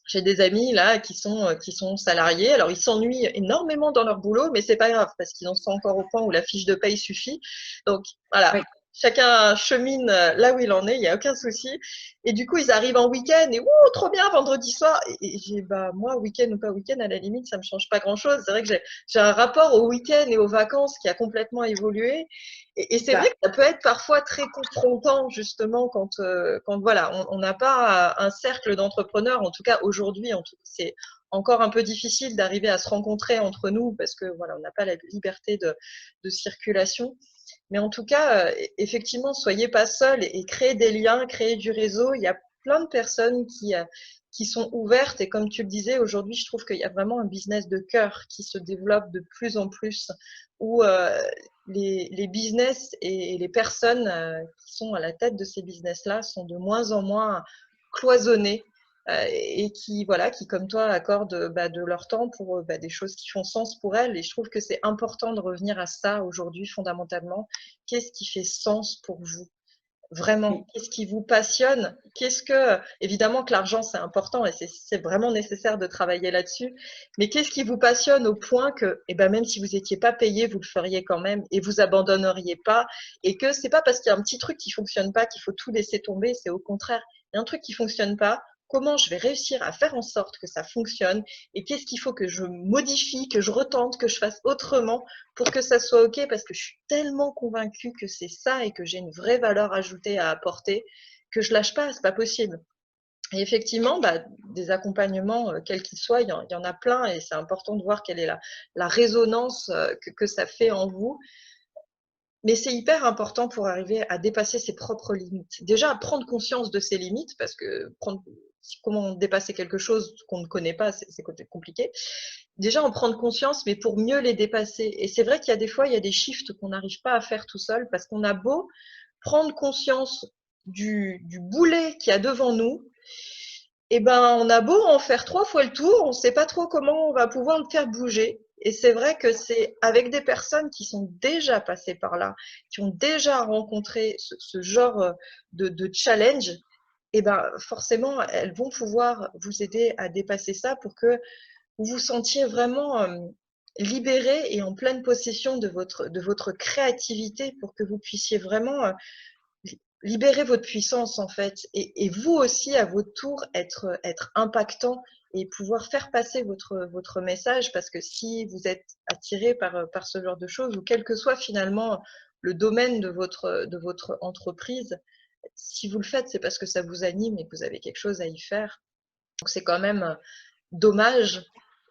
j'ai des amis là qui sont salariés. Alors, ils s'ennuient énormément dans leur boulot, mais c'est pas grave parce qu'ils en sont encore au point où la fiche de paye suffit. Donc, voilà. Oui. Chacun chemine là où il en est, il n'y a aucun souci. Et du coup, ils arrivent en week-end et trop bien, vendredi soir. Et j'ai, moi, week-end ou pas week-end, à la limite, ça me change pas grand-chose. C'est vrai que j'ai un rapport au week-end et aux vacances qui a complètement évolué. Et c'est vrai que ça peut être parfois très confrontant, justement, quand voilà, on n'a pas un cercle d'entrepreneurs. En tout cas, aujourd'hui, c'est encore un peu difficile d'arriver à se rencontrer entre nous parce que voilà, on n'a pas la liberté de circulation. Mais en tout cas, effectivement, soyez pas seuls et créez des liens, créez du réseau. Il y a plein de personnes qui sont ouvertes. Et comme tu le disais, aujourd'hui, je trouve qu'il y a vraiment un business de cœur qui se développe de plus en plus, où les business et les personnes qui sont à la tête de ces business-là sont de moins en moins cloisonnés et voilà, qui comme toi accordent de leur temps pour des choses qui font sens pour elles. Et je trouve que c'est important de revenir à ça aujourd'hui fondamentalement. Qu'est-ce qui fait sens pour vous? Vraiment, qu'est-ce qui vous passionne? Évidemment que l'argent c'est important et c'est vraiment nécessaire de travailler là-dessus, mais qu'est-ce qui vous passionne au point que, même si vous n'étiez pas payé, vous le feriez quand même et vous abandonneriez pas, et que c'est pas parce qu'il y a un petit truc qui fonctionne pas qu'il faut tout laisser tomber, c'est au contraire, il y a un truc qui fonctionne pas, comment je vais réussir à faire en sorte que ça fonctionne et qu'est-ce qu'il faut que je modifie, que je retente, que je fasse autrement pour que ça soit OK, parce que je suis tellement convaincue que c'est ça et que j'ai une vraie valeur ajoutée à apporter que je lâche pas, c'est pas possible. Et effectivement, des accompagnements, quels qu'ils soient, il y en a plein et c'est important de voir quelle est la résonance que ça fait en vous. Mais c'est hyper important pour arriver à dépasser ses propres limites. Déjà, à prendre conscience de ses limites, parce que comment dépasser quelque chose qu'on ne connaît pas, c'est compliqué. Déjà, en prendre conscience, mais pour mieux les dépasser. Et c'est vrai qu'il y a des fois, il y a des shifts qu'on n'arrive pas à faire tout seul, parce qu'on a beau prendre conscience du boulet qu'il y a devant nous, on a beau en faire 3 fois le tour, on ne sait pas trop comment on va pouvoir le faire bouger. Et c'est vrai que c'est avec des personnes qui sont déjà passées par là, qui ont déjà rencontré ce genre de challenge, forcément, elles vont pouvoir vous aider à dépasser ça pour que vous vous sentiez vraiment libéré et en pleine possession de votre créativité pour que vous puissiez vraiment libérer votre puissance en fait et vous aussi à votre tour être impactant et pouvoir faire passer votre message, parce que si vous êtes attiré par ce genre de choses ou quel que soit finalement le domaine de votre entreprise, si vous le faites, c'est parce que ça vous anime et que vous avez quelque chose à y faire. Donc c'est quand même dommage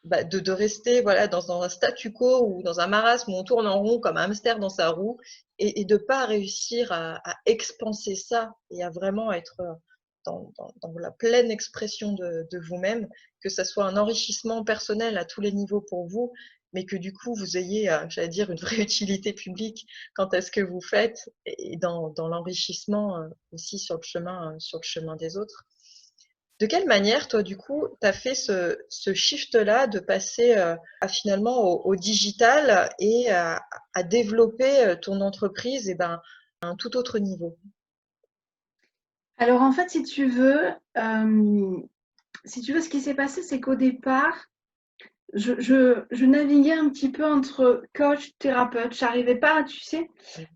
de rester voilà, dans un statu quo ou dans un marasme où on tourne en rond comme un hamster dans sa roue et de ne pas réussir à expanser ça et à vraiment être dans la pleine expression de vous-même, que ça soit un enrichissement personnel à tous les niveaux pour vous, mais que du coup vous ayez, j'allais dire, une vraie utilité publique quant à ce que vous faites et dans l'enrichissement aussi sur le chemin des autres. De quelle manière, toi, du coup, tu as fait ce shift-là de passer finalement au digital et à développer ton entreprise à un tout autre niveau? Alors en fait, si tu veux, ce qui s'est passé, c'est qu'au départ, je naviguais un petit peu entre coach, thérapeute. Je n'arrivais pas, tu sais,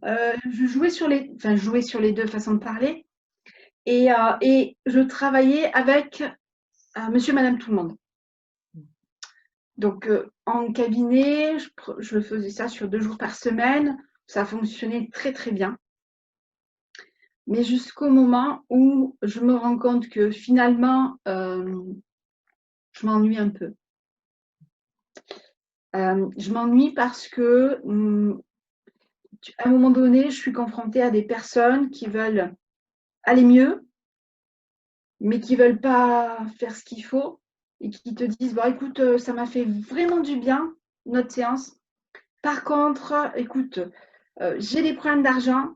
je jouais sur les deux façons de parler. Et je travaillais avec monsieur, madame, tout le monde. Donc, en cabinet, je faisais ça sur 2 jours par semaine. Ça fonctionnait très, très bien. Mais jusqu'au moment où je me rends compte que finalement, je m'ennuie un peu. Je m'ennuie parce que à un moment donné, je suis confrontée à des personnes qui veulent aller mieux, mais qui ne veulent pas faire ce qu'il faut et qui te disent, bon, écoute, ça m'a fait vraiment du bien, notre séance. Par contre, écoute, j'ai des problèmes d'argent,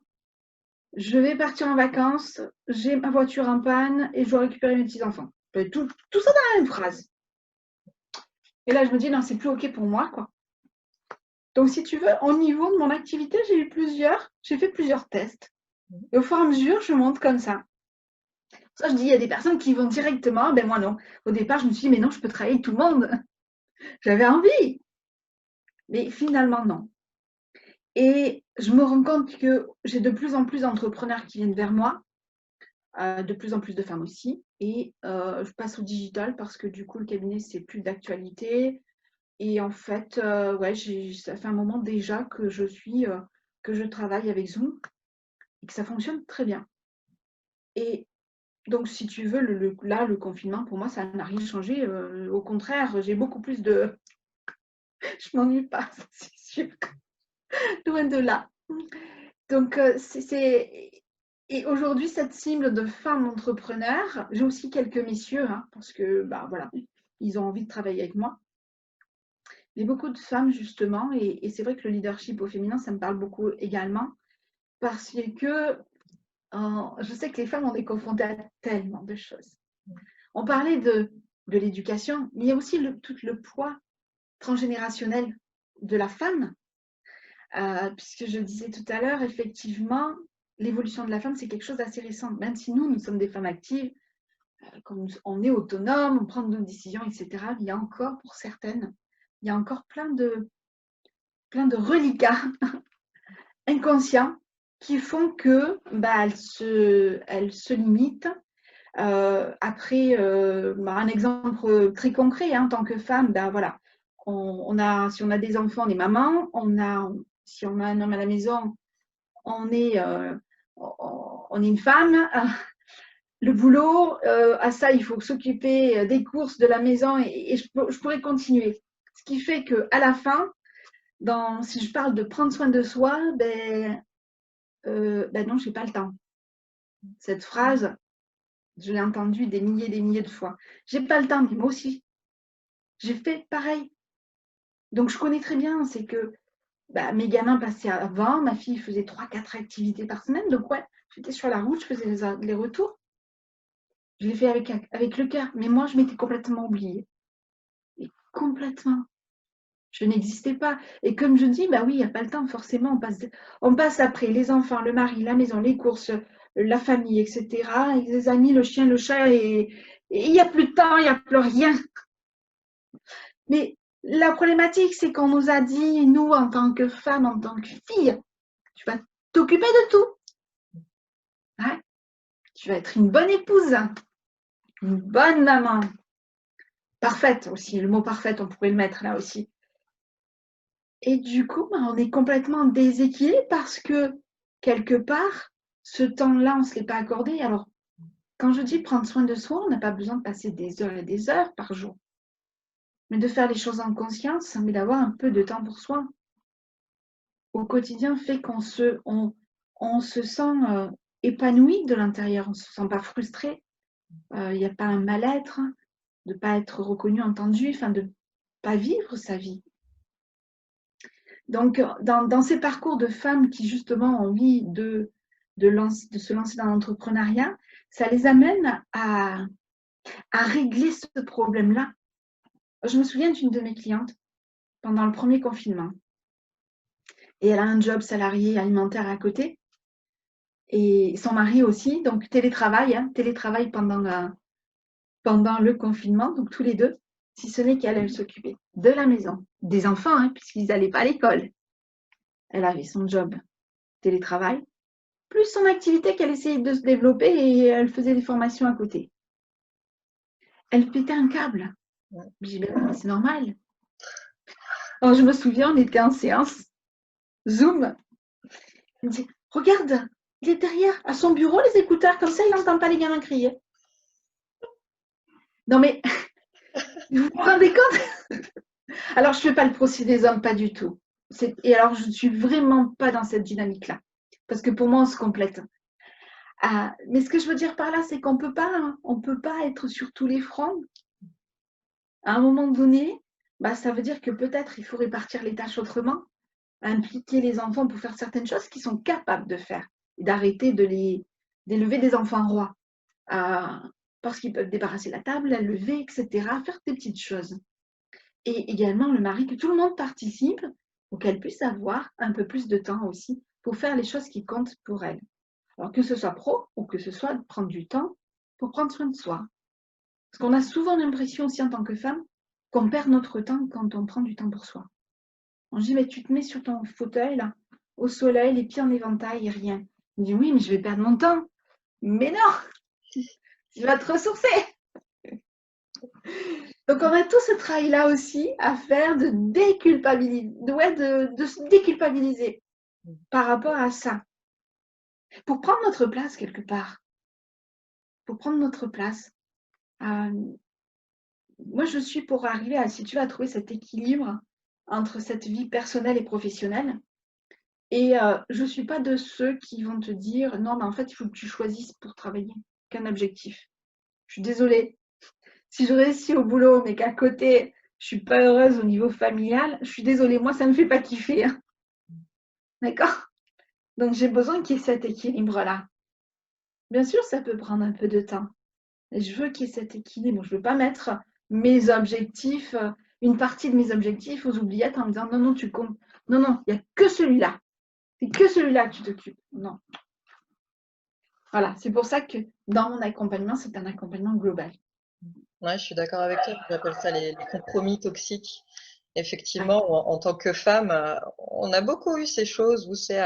je vais partir en vacances, j'ai ma voiture en panne et je dois récupérer mes petits-enfants. Tout ça dans la même phrase. Et là, je me dis, non, c'est plus OK pour moi, quoi. Donc, si tu veux, au niveau de mon activité, j'ai fait plusieurs tests. Et au fur et à mesure, je monte comme ça. Ça, je dis, il y a des personnes qui vont directement, ben moi non. Au départ, je me suis dit, mais non, je peux travailler avec tout le monde. J'avais envie. Mais finalement, non. Et je me rends compte que j'ai de plus en plus d'entrepreneurs qui viennent vers moi, de plus en plus de femmes aussi. Et je passe au digital parce que du coup, le cabinet, c'est plus d'actualité. Et en fait, ouais, ça fait un moment déjà que que je travaille avec Zoom et que ça fonctionne très bien. Et donc, si tu veux, là, le confinement, pour moi, ça n'a rien changé. Au contraire, j'ai beaucoup plus de... Je m'ennuie pas, c'est sûr. Loin de là. Donc, Et aujourd'hui, cette cible de femmes entrepreneurs, j'ai aussi quelques messieurs, hein, parce que, bah, voilà, ils ont envie de travailler avec moi. Mais beaucoup de femmes, justement, et c'est vrai que le leadership au féminin, ça me parle beaucoup également, parce que je sais que les femmes, on est confrontées à tellement de choses. On parlait de l'éducation, mais il y a aussi tout le poids transgénérationnel de la femme, puisque je disais tout à l'heure, effectivement, l'évolution de la femme, c'est quelque chose d'assez récent. Même si nous sommes des femmes actives, comme on est autonome, on prend nos décisions, etc., il y a encore, pour certaines, il y a encore plein de reliquats inconscients qui font que bah, elles se limitent. Après, un exemple très concret, hein, en tant que femme, ben voilà, si on a des enfants, on est maman, si on a un homme à la maison, on est une femme. Le boulot, à ça, il faut s'occuper des courses, de la maison, et je pourrais continuer. Ce qui fait qu'à la fin, si je parle de prendre soin de soi, ben non, je n'ai pas le temps. Cette phrase, je l'ai entendue des milliers de fois. J'ai pas le temps, mais moi aussi. J'ai fait pareil. Donc, je connais très bien, c'est que mes gamins passaient avant, ma fille faisait 3-4 activités par semaine. Donc, ouais, j'étais sur la route, je faisais les retours. Je l'ai fait avec le cœur. Mais moi, je m'étais complètement oubliée. Et complètement. Je n'existais pas. Et comme je dis, bah oui, il n'y a pas le temps, forcément. On passe après les enfants, le mari, la maison, les courses, la famille, etc. Et les amis, le chien, le chat, et il n'y a plus de temps, il n'y a plus rien. Mais la problématique, c'est qu'on nous a dit, nous, en tant que femmes, en tant que filles, tu vas t'occuper de tout. Hein? Tu vas être une bonne épouse, une bonne maman. Parfaite aussi, le mot parfaite, on pourrait le mettre là aussi. Et du coup, on est complètement déséquilibré parce que, quelque part, ce temps-là, on ne se l'est pas accordé. Alors, quand je dis prendre soin de soi, on n'a pas besoin de passer des heures et des heures par jour, mais de faire les choses en conscience, mais d'avoir un peu de temps pour soi. Au quotidien, fait qu'on se sent épanoui de l'intérieur, on ne se sent pas frustré, il n'y a pas un mal-être, de ne pas être reconnu, entendu, enfin de ne pas vivre sa vie. Donc, dans ces parcours de femmes qui, justement, ont envie de se lancer dans l'entrepreneuriat, ça les amène à régler ce problème-là. Je me souviens d'une de mes clientes pendant le premier confinement. Et elle a un job salarié alimentaire à côté. Et son mari aussi, donc télétravail pendant le confinement, donc tous les deux, si ce n'est qu'elle s'occupait de la maison, des enfants, hein, puisqu'ils n'allaient pas à l'école. Elle avait son job télétravail, plus son activité qu'elle essayait de se développer et elle faisait des formations à côté. Elle pétait un câble. J'ai dit, mais c'est normal. Alors, je me souviens, on était en séance Zoom. Elle me dit, regarde, Il est derrière, à son bureau, les écouteurs, comme ça, il n'entend pas les gamins crier. Non mais, vous vous rendez compte? Alors, je ne fais pas le procès des hommes, pas du tout. Et alors, je ne suis vraiment pas dans cette dynamique-là. Parce que pour moi, on se complète. Mais ce que je veux dire par là, c'est qu'on ne peut pas être sur tous les fronts. À un moment donné, bah, ça veut dire que peut-être il faut répartir les tâches autrement, impliquer les enfants pour faire certaines choses qu'ils sont capables de faire, et d'arrêter d'élever des enfants rois, parce qu'ils peuvent débarrasser la table, la lever, etc., faire des petites choses. Et également le mari, que tout le monde participe pour qu'elle puisse avoir un peu plus de temps aussi pour faire les choses qui comptent pour elle. Alors que ce soit pro ou que ce soit de prendre du temps pour prendre soin de soi. Parce qu'on a souvent l'impression aussi en tant que femme qu'on perd notre temps quand on prend du temps pour soi. On dit, mais tu te mets sur ton fauteuil, là, au soleil, les pieds en éventail et rien. On dit, oui, mais je vais perdre mon temps. Mais non, tu vas te ressourcer. Donc, on a tout ce travail-là aussi à faire de déculpabiliser, de se déculpabiliser par rapport à ça. Pour prendre notre place quelque part. Pour prendre notre place. Moi, je suis pour arriver à, si tu veux, à trouver cet équilibre entre cette vie personnelle et professionnelle. Et je ne suis pas de ceux qui vont te dire, non, mais en fait, il faut que tu choisisses pour travailler qu'un objectif. Je suis désolée. Si je réussis au boulot, mais qu'à côté, je ne suis pas heureuse au niveau familial, je suis désolée. Moi, ça ne me fait pas kiffer. Hein. D'accord? Donc, j'ai besoin qu'il y ait cet équilibre-là. Bien sûr, ça peut prendre un peu de temps. Et je veux qu'il y ait cet équilibre. Je ne veux pas mettre mes objectifs, une partie de mes objectifs aux oubliettes en me disant, non, non, tu comptes. Non, non, il n'y a que celui-là. C'est que celui-là que tu t'occupes. Non. Voilà, c'est pour ça que dans mon accompagnement, c'est un accompagnement global. Ouais, je suis d'accord avec toi. J'appelle ça les compromis toxiques. Ouais. Effectivement, en tant que femme, on a beaucoup eu ces choses où c'est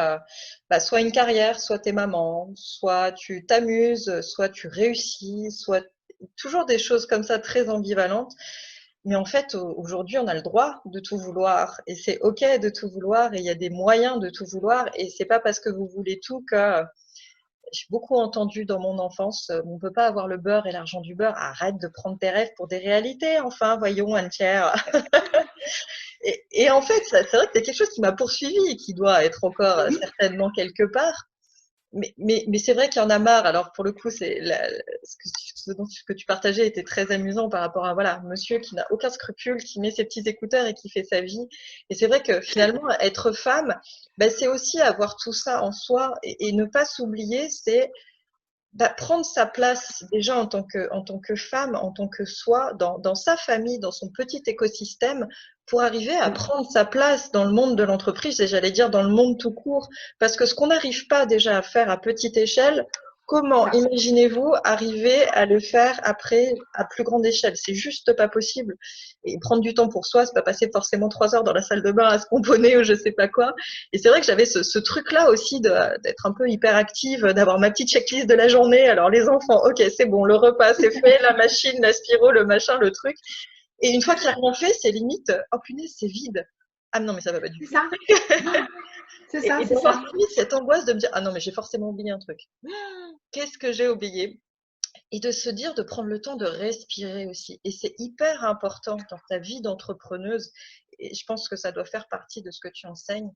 bah, soit une carrière, soit t'es maman, soit tu t'amuses, soit tu réussis, soit toujours des choses comme ça très ambivalentes. Mais en fait, aujourd'hui, on a le droit de tout vouloir et c'est OK de tout vouloir et il y a des moyens de tout vouloir et c'est pas parce que vous voulez tout que j'ai beaucoup entendu dans mon enfance, on peut pas avoir le beurre et l'argent du beurre. Arrête de prendre tes rêves pour des réalités, enfin, voyons, Anne-Claire. Et en fait, c'est vrai que c'est quelque chose qui m'a poursuivi et qui doit être encore certainement quelque part. Mais c'est vrai qu'il y en a marre. Alors pour le coup, ce que tu partageais était très amusant par rapport à voilà, monsieur qui n'a aucun scrupule, qui met ses petits écouteurs et qui fait sa vie. Et c'est vrai que finalement, être femme, ben, c'est aussi avoir tout ça en soi et ne pas s'oublier, c'est bah, prendre sa place déjà en tant que femme, en tant que soi, dans sa famille, dans son petit écosystème, pour arriver à prendre sa place dans le monde de l'entreprise et j'allais dire dans le monde tout court. Parce que ce qu'on n'arrive pas déjà à faire à petite échelle, comment Ça. imaginez-vous arriver à le faire après à plus grande échelle? C'est juste pas possible. Et prendre du temps pour soi, c'est pas passer forcément 3 heures dans la salle de bain à se pomponner ou je sais pas quoi. Et c'est vrai que j'avais ce truc-là aussi d'être un peu hyper active, d'avoir ma petite checklist de la journée. Alors les enfants, ok, c'est bon, le repas c'est fait, la machine, l'aspiro, le machin, le truc. Et une fois qu'il n'y a rien fait, c'est limite, oh punaise, c'est vide. Ah non, mais ça va pas du C'est tout. ça. C'est ça, Et c'est ça. d'avoir limite cette angoisse de me dire, ah non, mais j'ai forcément oublié un truc. Qu'est-ce que j'ai oublié? Et de se dire de prendre le temps de respirer aussi. Et c'est hyper important dans ta vie d'entrepreneuse. Et je pense que ça doit faire partie de ce que tu enseignes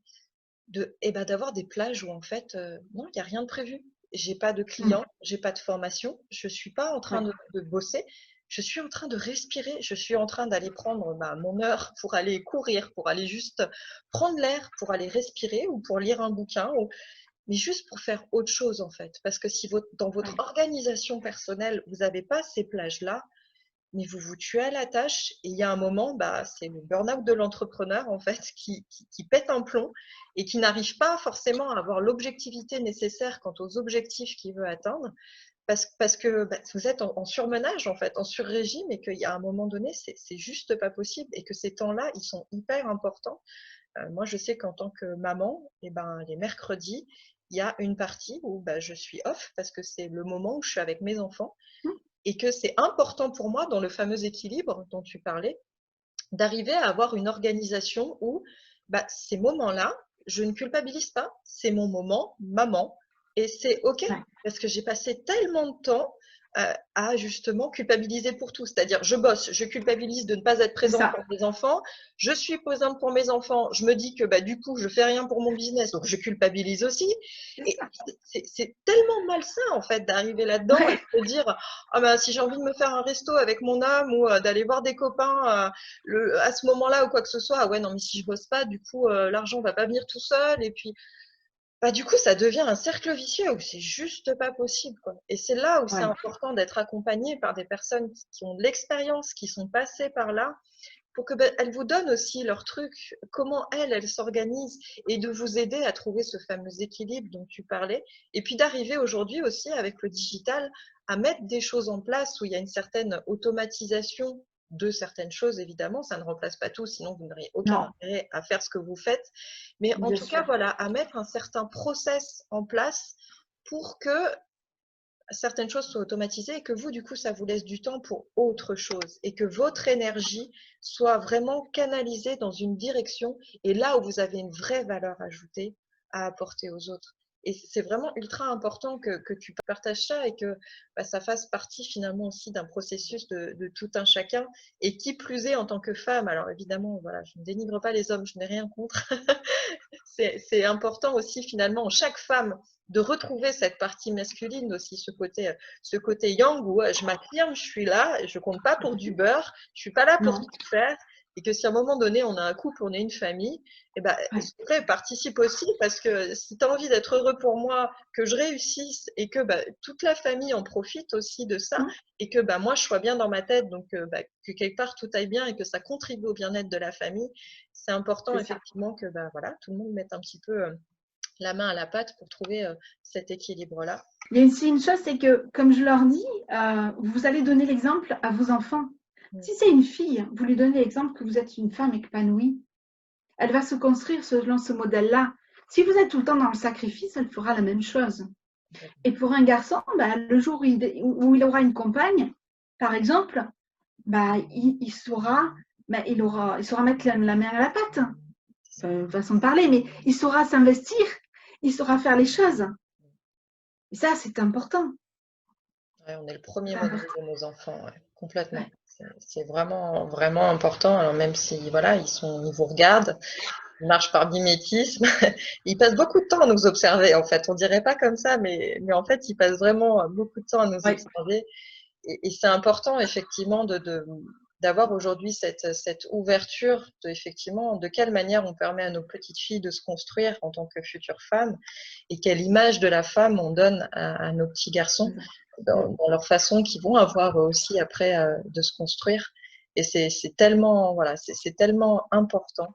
eh ben, d'avoir des plages où en fait, non, il n'y a rien de prévu. J'ai pas de clients, j'ai pas de formation, je suis pas en train Ouais. de bosser, je suis en train de respirer, je suis en train d'aller prendre bah, mon heure pour aller courir, pour aller juste prendre l'air, pour aller respirer ou pour lire un bouquin, mais juste pour faire autre chose en fait. Parce que si dans votre Ouais. organisation personnelle, vous n'avez pas ces plages-là, mais vous vous tuez à la tâche et il y a un moment, bah, c'est le burn-out de l'entrepreneur en fait qui pète un plomb et qui n'arrive pas forcément à avoir l'objectivité nécessaire quant aux objectifs qu'il veut atteindre parce que bah, vous êtes en surmenage en fait, en sur-régime et qu'il y a un moment donné, c'est juste pas possible et que ces temps-là, ils sont hyper importants. Moi, je sais qu'en tant que maman, eh ben, les mercredis, il y a une partie où bah, je suis off parce que c'est le moment où je suis avec mes enfants et que c'est important pour moi dans le fameux équilibre dont tu parlais, d'arriver à avoir une organisation où bah, ces moments-là, je ne culpabilise pas, c'est mon moment maman, Et c'est OK, Ouais, parce que j'ai passé tellement de temps à justement culpabiliser pour tout. C'est-à-dire, je bosse, je culpabilise de ne pas être c'est présente ça. pour mes enfants, je suis présente pour mes enfants, je me dis que bah, du coup, je fais rien pour mon business, donc je culpabilise aussi. C'est Et ça. c'est tellement malsain, en fait, d'arriver là-dedans et Ouais, de se dire, ah bah, si j'ai envie de me faire un resto avec mon homme ou d'aller voir des copains à ce moment-là ou quoi que ce soit, ah ouais, non, mais si je bosse pas, du coup, l'argent va pas venir tout seul. Et puis, bah, du coup, ça devient un cercle vicieux où c'est juste pas possible, quoi. Et c'est là où c'est ouais, important d'être accompagné par des personnes qui ont de l'expérience, qui sont passées par là, pour que ben, elles vous donnent aussi leur truc, comment elles s'organisent et de vous aider à trouver ce fameux équilibre dont tu parlais. Et puis d'arriver aujourd'hui aussi avec le digital à mettre des choses en place où il y a une certaine automatisation de certaines choses, évidemment, ça ne remplace pas tout, sinon vous n'auriez aucun non, intérêt à faire ce que vous faites. Mais en bien tout cas, sûr. voilà, à mettre un certain process en place pour que certaines choses soient automatisées et que vous, du coup, ça vous laisse du temps pour autre chose et que votre énergie soit vraiment canalisée dans une direction et là où vous avez une vraie valeur ajoutée à apporter aux autres. Et c'est vraiment ultra important que tu partages ça et que bah, ça fasse partie finalement aussi d'un processus de tout un chacun. Et qui plus est en tant que femme, alors évidemment, voilà, je ne dénigre pas les hommes, je n'ai rien contre. C'est important aussi finalement en chaque femme de retrouver cette partie masculine aussi, ce côté yang où je m'affirme, je suis là, je compte pas pour du beurre, je suis pas là pour Non, tout faire. Et que si à un moment donné on a un couple, on est une famille, et ben, ouais, s'il te plaît, participe aussi parce que si tu as envie d'être heureux pour moi, que je réussisse et que bah, toute la famille en profite aussi de ça non, et que bah, moi je sois bien dans ma tête, donc bah, que quelque part tout aille bien et que ça contribue au bien-être de la famille, c'est important c'est ça. effectivement que bah, voilà, tout le monde mette un petit peu la main à la pâte pour trouver cet équilibre-là. Il y a aussi une chose, c'est que, comme je leur dis, vous allez donner l'exemple à vos enfants. Mm. Si c'est une fille, vous lui donnez l'exemple que vous êtes une femme épanouie. Elle va se construire selon ce modèle-là. Si vous êtes tout le temps dans le sacrifice, elle fera la même chose. Et pour un garçon, bah, le jour où il aura une compagne, par exemple, bah, il saura, bah, il saura mettre la main à la pâte, façon de parler, mais il saura s'investir, il saura faire les choses. Et ça, c'est important. Ouais, on est le premier C'est modèle important. de nos enfants, ouais, complètement. Ouais. C'est vraiment, vraiment important. Alors même si voilà, ils vous regardent, ils marchent par mimétisme, ils passent beaucoup de temps à nous observer. En fait, on dirait pas comme ça, mais en fait, ils passent vraiment beaucoup de temps à nous Ouais. observer. Et c'est important effectivement d'avoir aujourd'hui cette ouverture de, effectivement, de quelle manière on permet à nos petites filles de se construire en tant que futures femmes et quelle image de la femme on donne à nos petits garçons dans leur façon qu'ils vont avoir aussi après de se construire. Et c'est tellement, voilà, c'est tellement important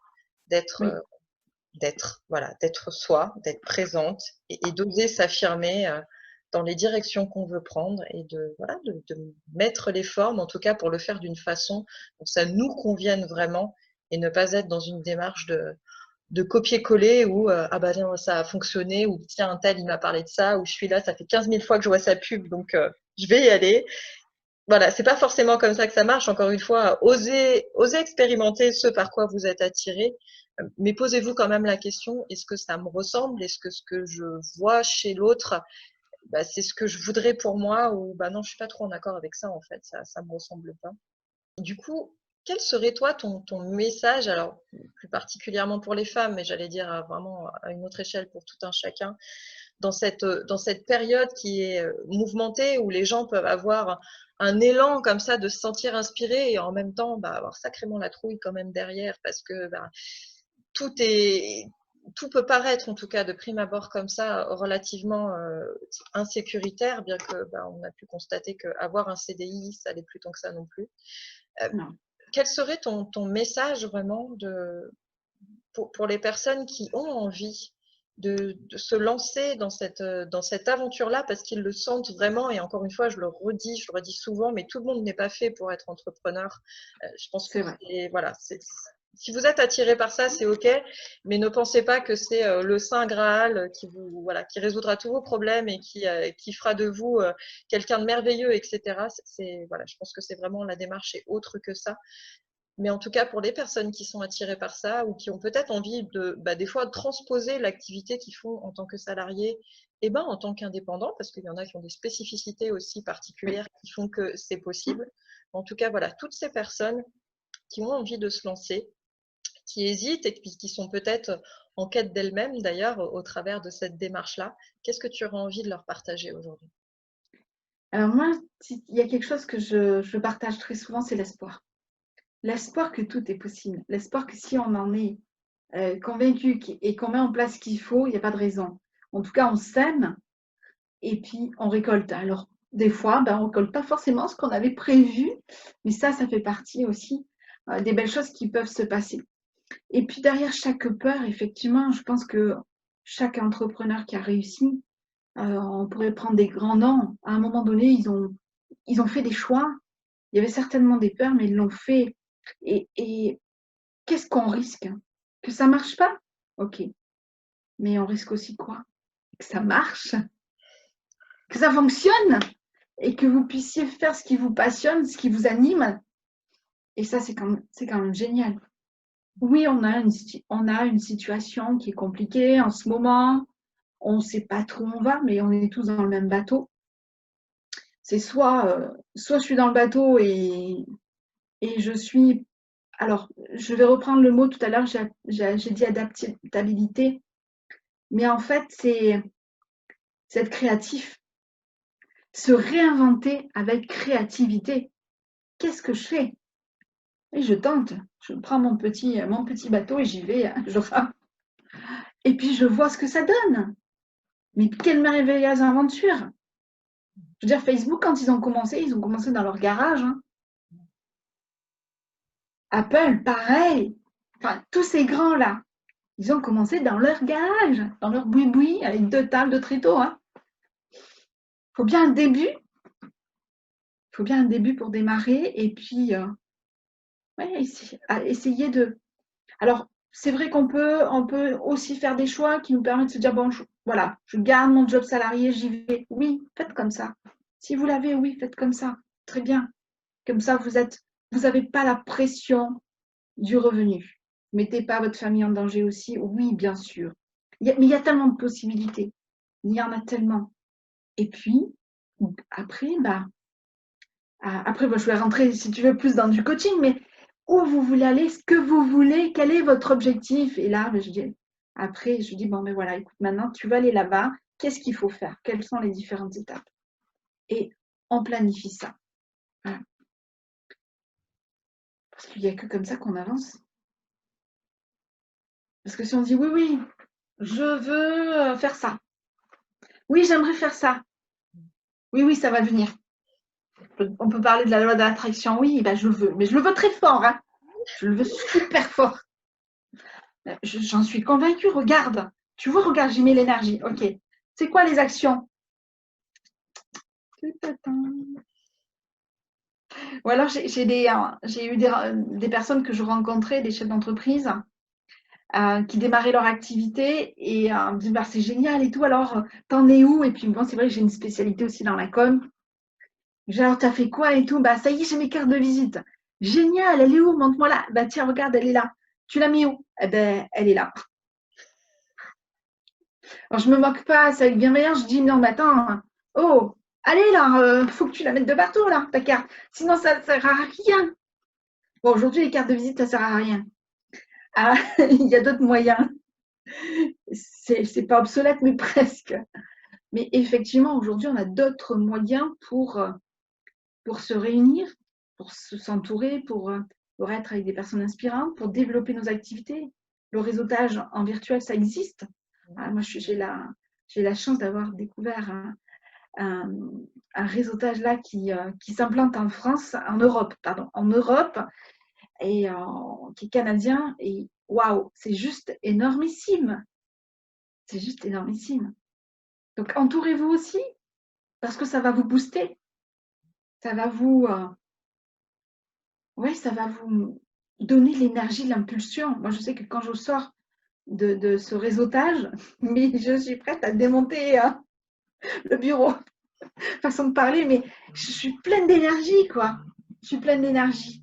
d'être Oui. voilà, d'être soi, d'être présente et d'oser s'affirmer dans les directions qu'on veut prendre et voilà, de mettre les formes, en tout cas pour le faire d'une façon où ça nous convienne vraiment et ne pas être dans une démarche de copier-coller où ah bah non, ça a fonctionné ou tiens, un tel il m'a parlé de ça ou je suis là, ça fait 15 000 fois que je vois sa pub donc je vais y aller. Voilà, c'est pas forcément comme ça que ça marche. Encore une fois, osez expérimenter ce par quoi vous êtes attiré, mais posez-vous quand même la question, est-ce que ça me ressemble? Est-ce que ce que je vois chez l'autre, bah, c'est ce que je voudrais pour moi? Ou bah non, je suis pas trop en accord avec ça en fait, ça me ressemble pas. Du coup, quel serait toi ton message, alors plus particulièrement pour les femmes, mais j'allais dire vraiment à une autre échelle pour tout un chacun, dans cette période qui est mouvementée, où les gens peuvent avoir un élan comme ça de se sentir inspiré et en même temps bah, avoir sacrément la trouille quand même derrière parce que bah, tout est tout peut paraître en tout cas de prime abord comme ça relativement insécuritaire, bien que bah, on a pu constater qu'avoir un CDI, ça n'allait plus tant que ça non plus. Euh, Non. Quel serait ton message vraiment pour les personnes qui ont envie de se lancer dans cette aventure-là parce qu'ils le sentent vraiment. Et encore une fois, je le redis souvent, mais tout le monde n'est pas fait pour être entrepreneur. Je pense que C'est vrai. voilà, si vous êtes attiré par ça, c'est OK, mais ne pensez pas que c'est le Saint Graal voilà, qui résoudra tous vos problèmes et qui fera de vous quelqu'un de merveilleux, etc. Voilà, je pense que c'est vraiment la démarche est autre que ça. Mais en tout cas, pour les personnes qui sont attirées par ça ou qui ont peut-être envie bah, des fois, de transposer l'activité qu'ils font en tant que salariés eh ben, en tant qu'indépendant, parce qu'il y en a qui ont des spécificités aussi Oui. particulières qui font que c'est possible. En tout cas, voilà, toutes ces personnes qui ont envie de se lancer, qui hésitent et qui sont peut-être en quête d'elles-mêmes d'ailleurs au travers de cette démarche-là, qu'est-ce que tu aurais envie de leur partager aujourd'hui? Alors moi, il y a quelque chose que je partage très souvent, c'est l'espoir. L'espoir que tout est possible. L'espoir que si on en est convaincu et qu'on met en place ce qu'il faut, il n'y a pas de raison. En tout cas, on sème et puis on récolte. Alors, des fois, ben, on ne récolte pas forcément ce qu'on avait prévu, mais ça fait partie aussi des belles choses qui peuvent se passer. Et puis derrière chaque peur, effectivement, je pense que chaque entrepreneur qui a réussi, on pourrait prendre des grands noms. À un moment donné, ils ont fait des choix. Il y avait certainement des peurs, mais ils l'ont fait. Et qu'est-ce qu'on risque? Que ça marche pas? Ok. Mais on risque aussi quoi? Que ça marche, que ça fonctionne et que vous puissiez faire ce qui vous passionne, ce qui vous anime. Et ça, c'est quand même génial. Oui, on a une situation qui est compliquée en ce moment. On ne sait pas trop où on va, mais on est tous dans le même bateau. C'est soit je suis dans le bateau et je suis. Alors, je vais reprendre le mot tout à l'heure, j'ai dit adaptabilité, mais en fait, c'est être créatif, se réinventer avec créativité. Qu'est-ce que je fais? Et je tente, je prends mon petit bateau et j'y vais, je rame. Et puis je vois ce que ça donne. Mais quelle merveilleuse aventure! Je veux dire, Facebook, quand ils ont commencé dans leur garage. Hein. Apple, pareil. Enfin, tous ces grands-là, ils ont commencé dans leur garage, dans leur boui-boui, avec 2 tables de tréteaux. Hein. Faut bien un début. Il faut bien un début pour démarrer. Et puis, ouais, essayer de. Alors, c'est vrai on peut aussi faire des choix qui nous permettent de se dire, bon, voilà, je garde mon job salarié, j'y vais. Oui, faites comme ça. Si vous l'avez, oui, faites comme ça. Très bien. Comme ça, vous n'avez pas la pression du revenu. Mettez pas votre famille en danger aussi. Oui, bien sûr. Mais il y a tellement de possibilités. Il y en a tellement. Et puis, après, je vais rentrer, si tu veux, plus dans du coaching, mais où vous voulez aller, ce que vous voulez, quel est votre objectif? Et là, je dis, bon, mais voilà, écoute, maintenant, tu vas aller là-bas. Qu'est-ce qu'il faut faire? Quelles sont les différentes étapes? Et on planifie ça. Voilà. Parce qu'il n'y a que comme ça qu'on avance. Parce que si on dit, oui, oui, je veux faire ça. Oui, j'aimerais faire ça. Oui, oui, ça va venir. On peut parler de la loi de l'attraction. Oui, ben je veux. Mais je le veux très fort. Hein. Je le veux super fort. J'en suis convaincue. Regarde. Tu vois, regarde, j'y mets l'énergie. OK. C'est quoi les actions? Ou alors, j'ai eu des personnes que je rencontrais, des chefs d'entreprise, qui démarraient leur activité et me disaient, bah, c'est génial et tout. Alors, t'en es où? Et puis, bon, c'est vrai que j'ai une spécialité aussi dans la com. Alors, t'as fait quoi et tout? Bah, ça y est, j'ai mes cartes de visite. Génial, elle est où? Montre-moi là. Bah, tiens, regarde, elle est là. Tu l'as mis où? Eh ben, elle est là. Alors, je me moque pas, c'est avec bienveillance. Je dis, non, mais attends. Oh, allez là, faut que tu la mettes de partout là, ta carte. Sinon, ça ne sert à rien. Bon, aujourd'hui, les cartes de visite, ça ne sert à rien. Ah, il y a d'autres moyens. C'est pas obsolète, mais presque. Mais effectivement, aujourd'hui, on a d'autres moyens pour se réunir, pour s'entourer, pour être avec des personnes inspirantes, pour développer nos activités. Le réseautage en virtuel, ça existe. Moi, j'ai la chance d'avoir découvert un réseautage là qui s'implante en France, en Europe, pardon, en Europe, et qui est canadien. Et waouh, c'est juste énormissime. C'est juste énormissime. Donc, entourez-vous aussi, parce que ça va vous booster. Ça va vous, ça va vous donner l'énergie, l'impulsion. Moi, je sais que quand je sors de ce réseautage, mais je suis prête à démonter le bureau. Façon de parler, mais je suis pleine d'énergie, quoi. Je suis pleine d'énergie.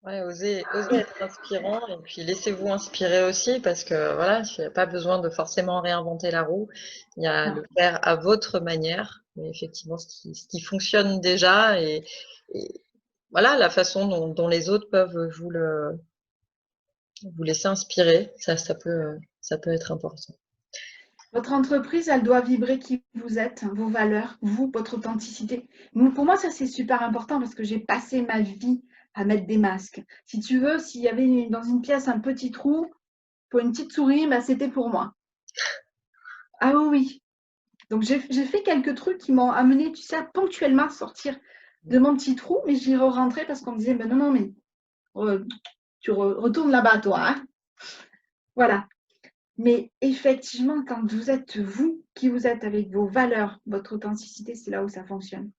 Ouais, osez être inspirant et puis laissez-vous inspirer aussi parce que voilà, il n'y a pas besoin de forcément réinventer la roue. Il y a le faire à votre manière, mais effectivement ce qui fonctionne déjà et voilà la façon dont les autres peuvent vous laisser inspirer, ça peut être important. Votre entreprise, elle doit vibrer qui vous êtes, vos valeurs, vous, votre authenticité. Pour moi, ça, c'est super important parce que j'ai passé ma vie à mettre des masques. Si tu veux, s'il y avait dans une pièce un petit trou pour une petite souris, bah, c'était pour moi. Ah oui, oui. Donc, j'ai fait quelques trucs qui m'ont amené, tu sais, à ponctuellement sortir de mon petit trou, mais j'y re-rentrais parce qu'on me disait, ben non, non, mais tu retournes là-bas, toi. Hein. Voilà. Mais effectivement, quand vous êtes vous, qui vous êtes avec vos valeurs, votre authenticité, c'est là où ça fonctionne.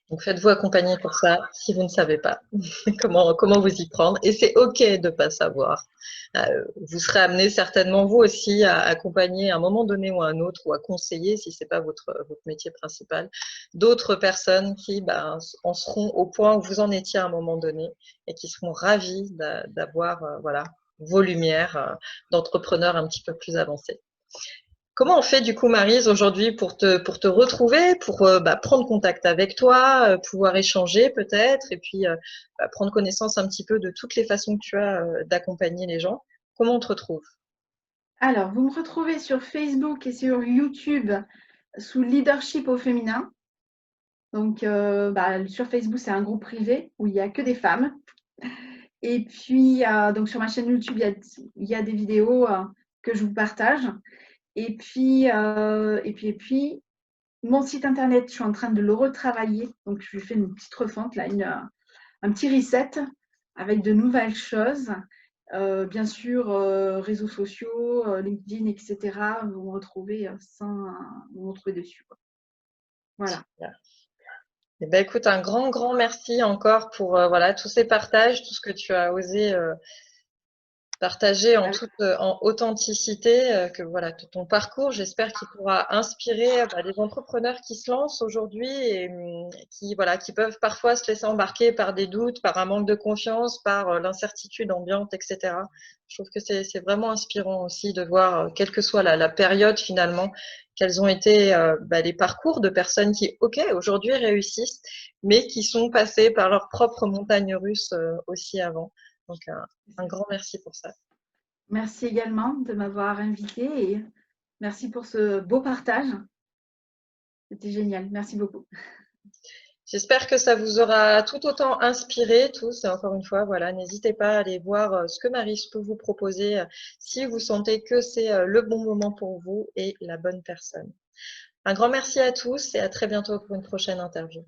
Donc faites-vous accompagner pour ça si vous ne savez pas comment vous y prendre. Et c'est OK de ne pas savoir. Vous serez amené certainement vous aussi à accompagner à un moment donné ou à un autre ou à conseiller, si ce n'est pas votre métier principal, d'autres personnes qui en seront au point où vous en étiez à un moment donné et qui seront ravis d'avoir voilà, vos lumières d'entrepreneurs un petit peu plus avancés. Comment on fait du coup, Maryse, aujourd'hui pour te retrouver, pour prendre contact avec toi, pouvoir échanger peut-être, et puis prendre connaissance un petit peu de toutes les façons que tu as d'accompagner les gens. Comment on te retrouve? Alors, vous me retrouvez sur Facebook et sur YouTube sous Leadership au féminin. Donc, sur Facebook, c'est un groupe privé où il n'y a que des femmes. Et puis, donc sur ma chaîne YouTube, il y a des vidéos que je vous partage. Et puis, mon site internet, je suis en train de le retravailler. Donc, je fais une petite refonte, là, un petit reset avec de nouvelles choses. Bien sûr, réseaux sociaux, LinkedIn, etc. Vous me retrouvez vous me retrouvez dessus. Quoi. Voilà. Super. Eh ben, écoute, un grand, grand merci encore pour voilà, tous ces partages, tout ce que tu as osé partager en authenticité que voilà ton parcours. J'espère qu'il pourra inspirer les entrepreneurs qui se lancent aujourd'hui et qui peuvent parfois se laisser embarquer par des doutes, par un manque de confiance, par l'incertitude ambiante, etc. Je trouve que c'est vraiment inspirant aussi de voir, quelle que soit la période finalement, quels ont été les parcours de personnes qui, ok, aujourd'hui réussissent, mais qui sont passées par leur propre montagne russe aussi avant. Donc, un grand merci pour ça. Merci également de m'avoir invité et merci pour ce beau partage. C'était génial. Merci beaucoup. J'espère que ça vous aura tout autant inspiré tous. Et encore une fois, voilà, n'hésitez pas à aller voir ce que Maryse peut vous proposer si vous sentez que c'est le bon moment pour vous et la bonne personne. Un grand merci à tous et à très bientôt pour une prochaine interview.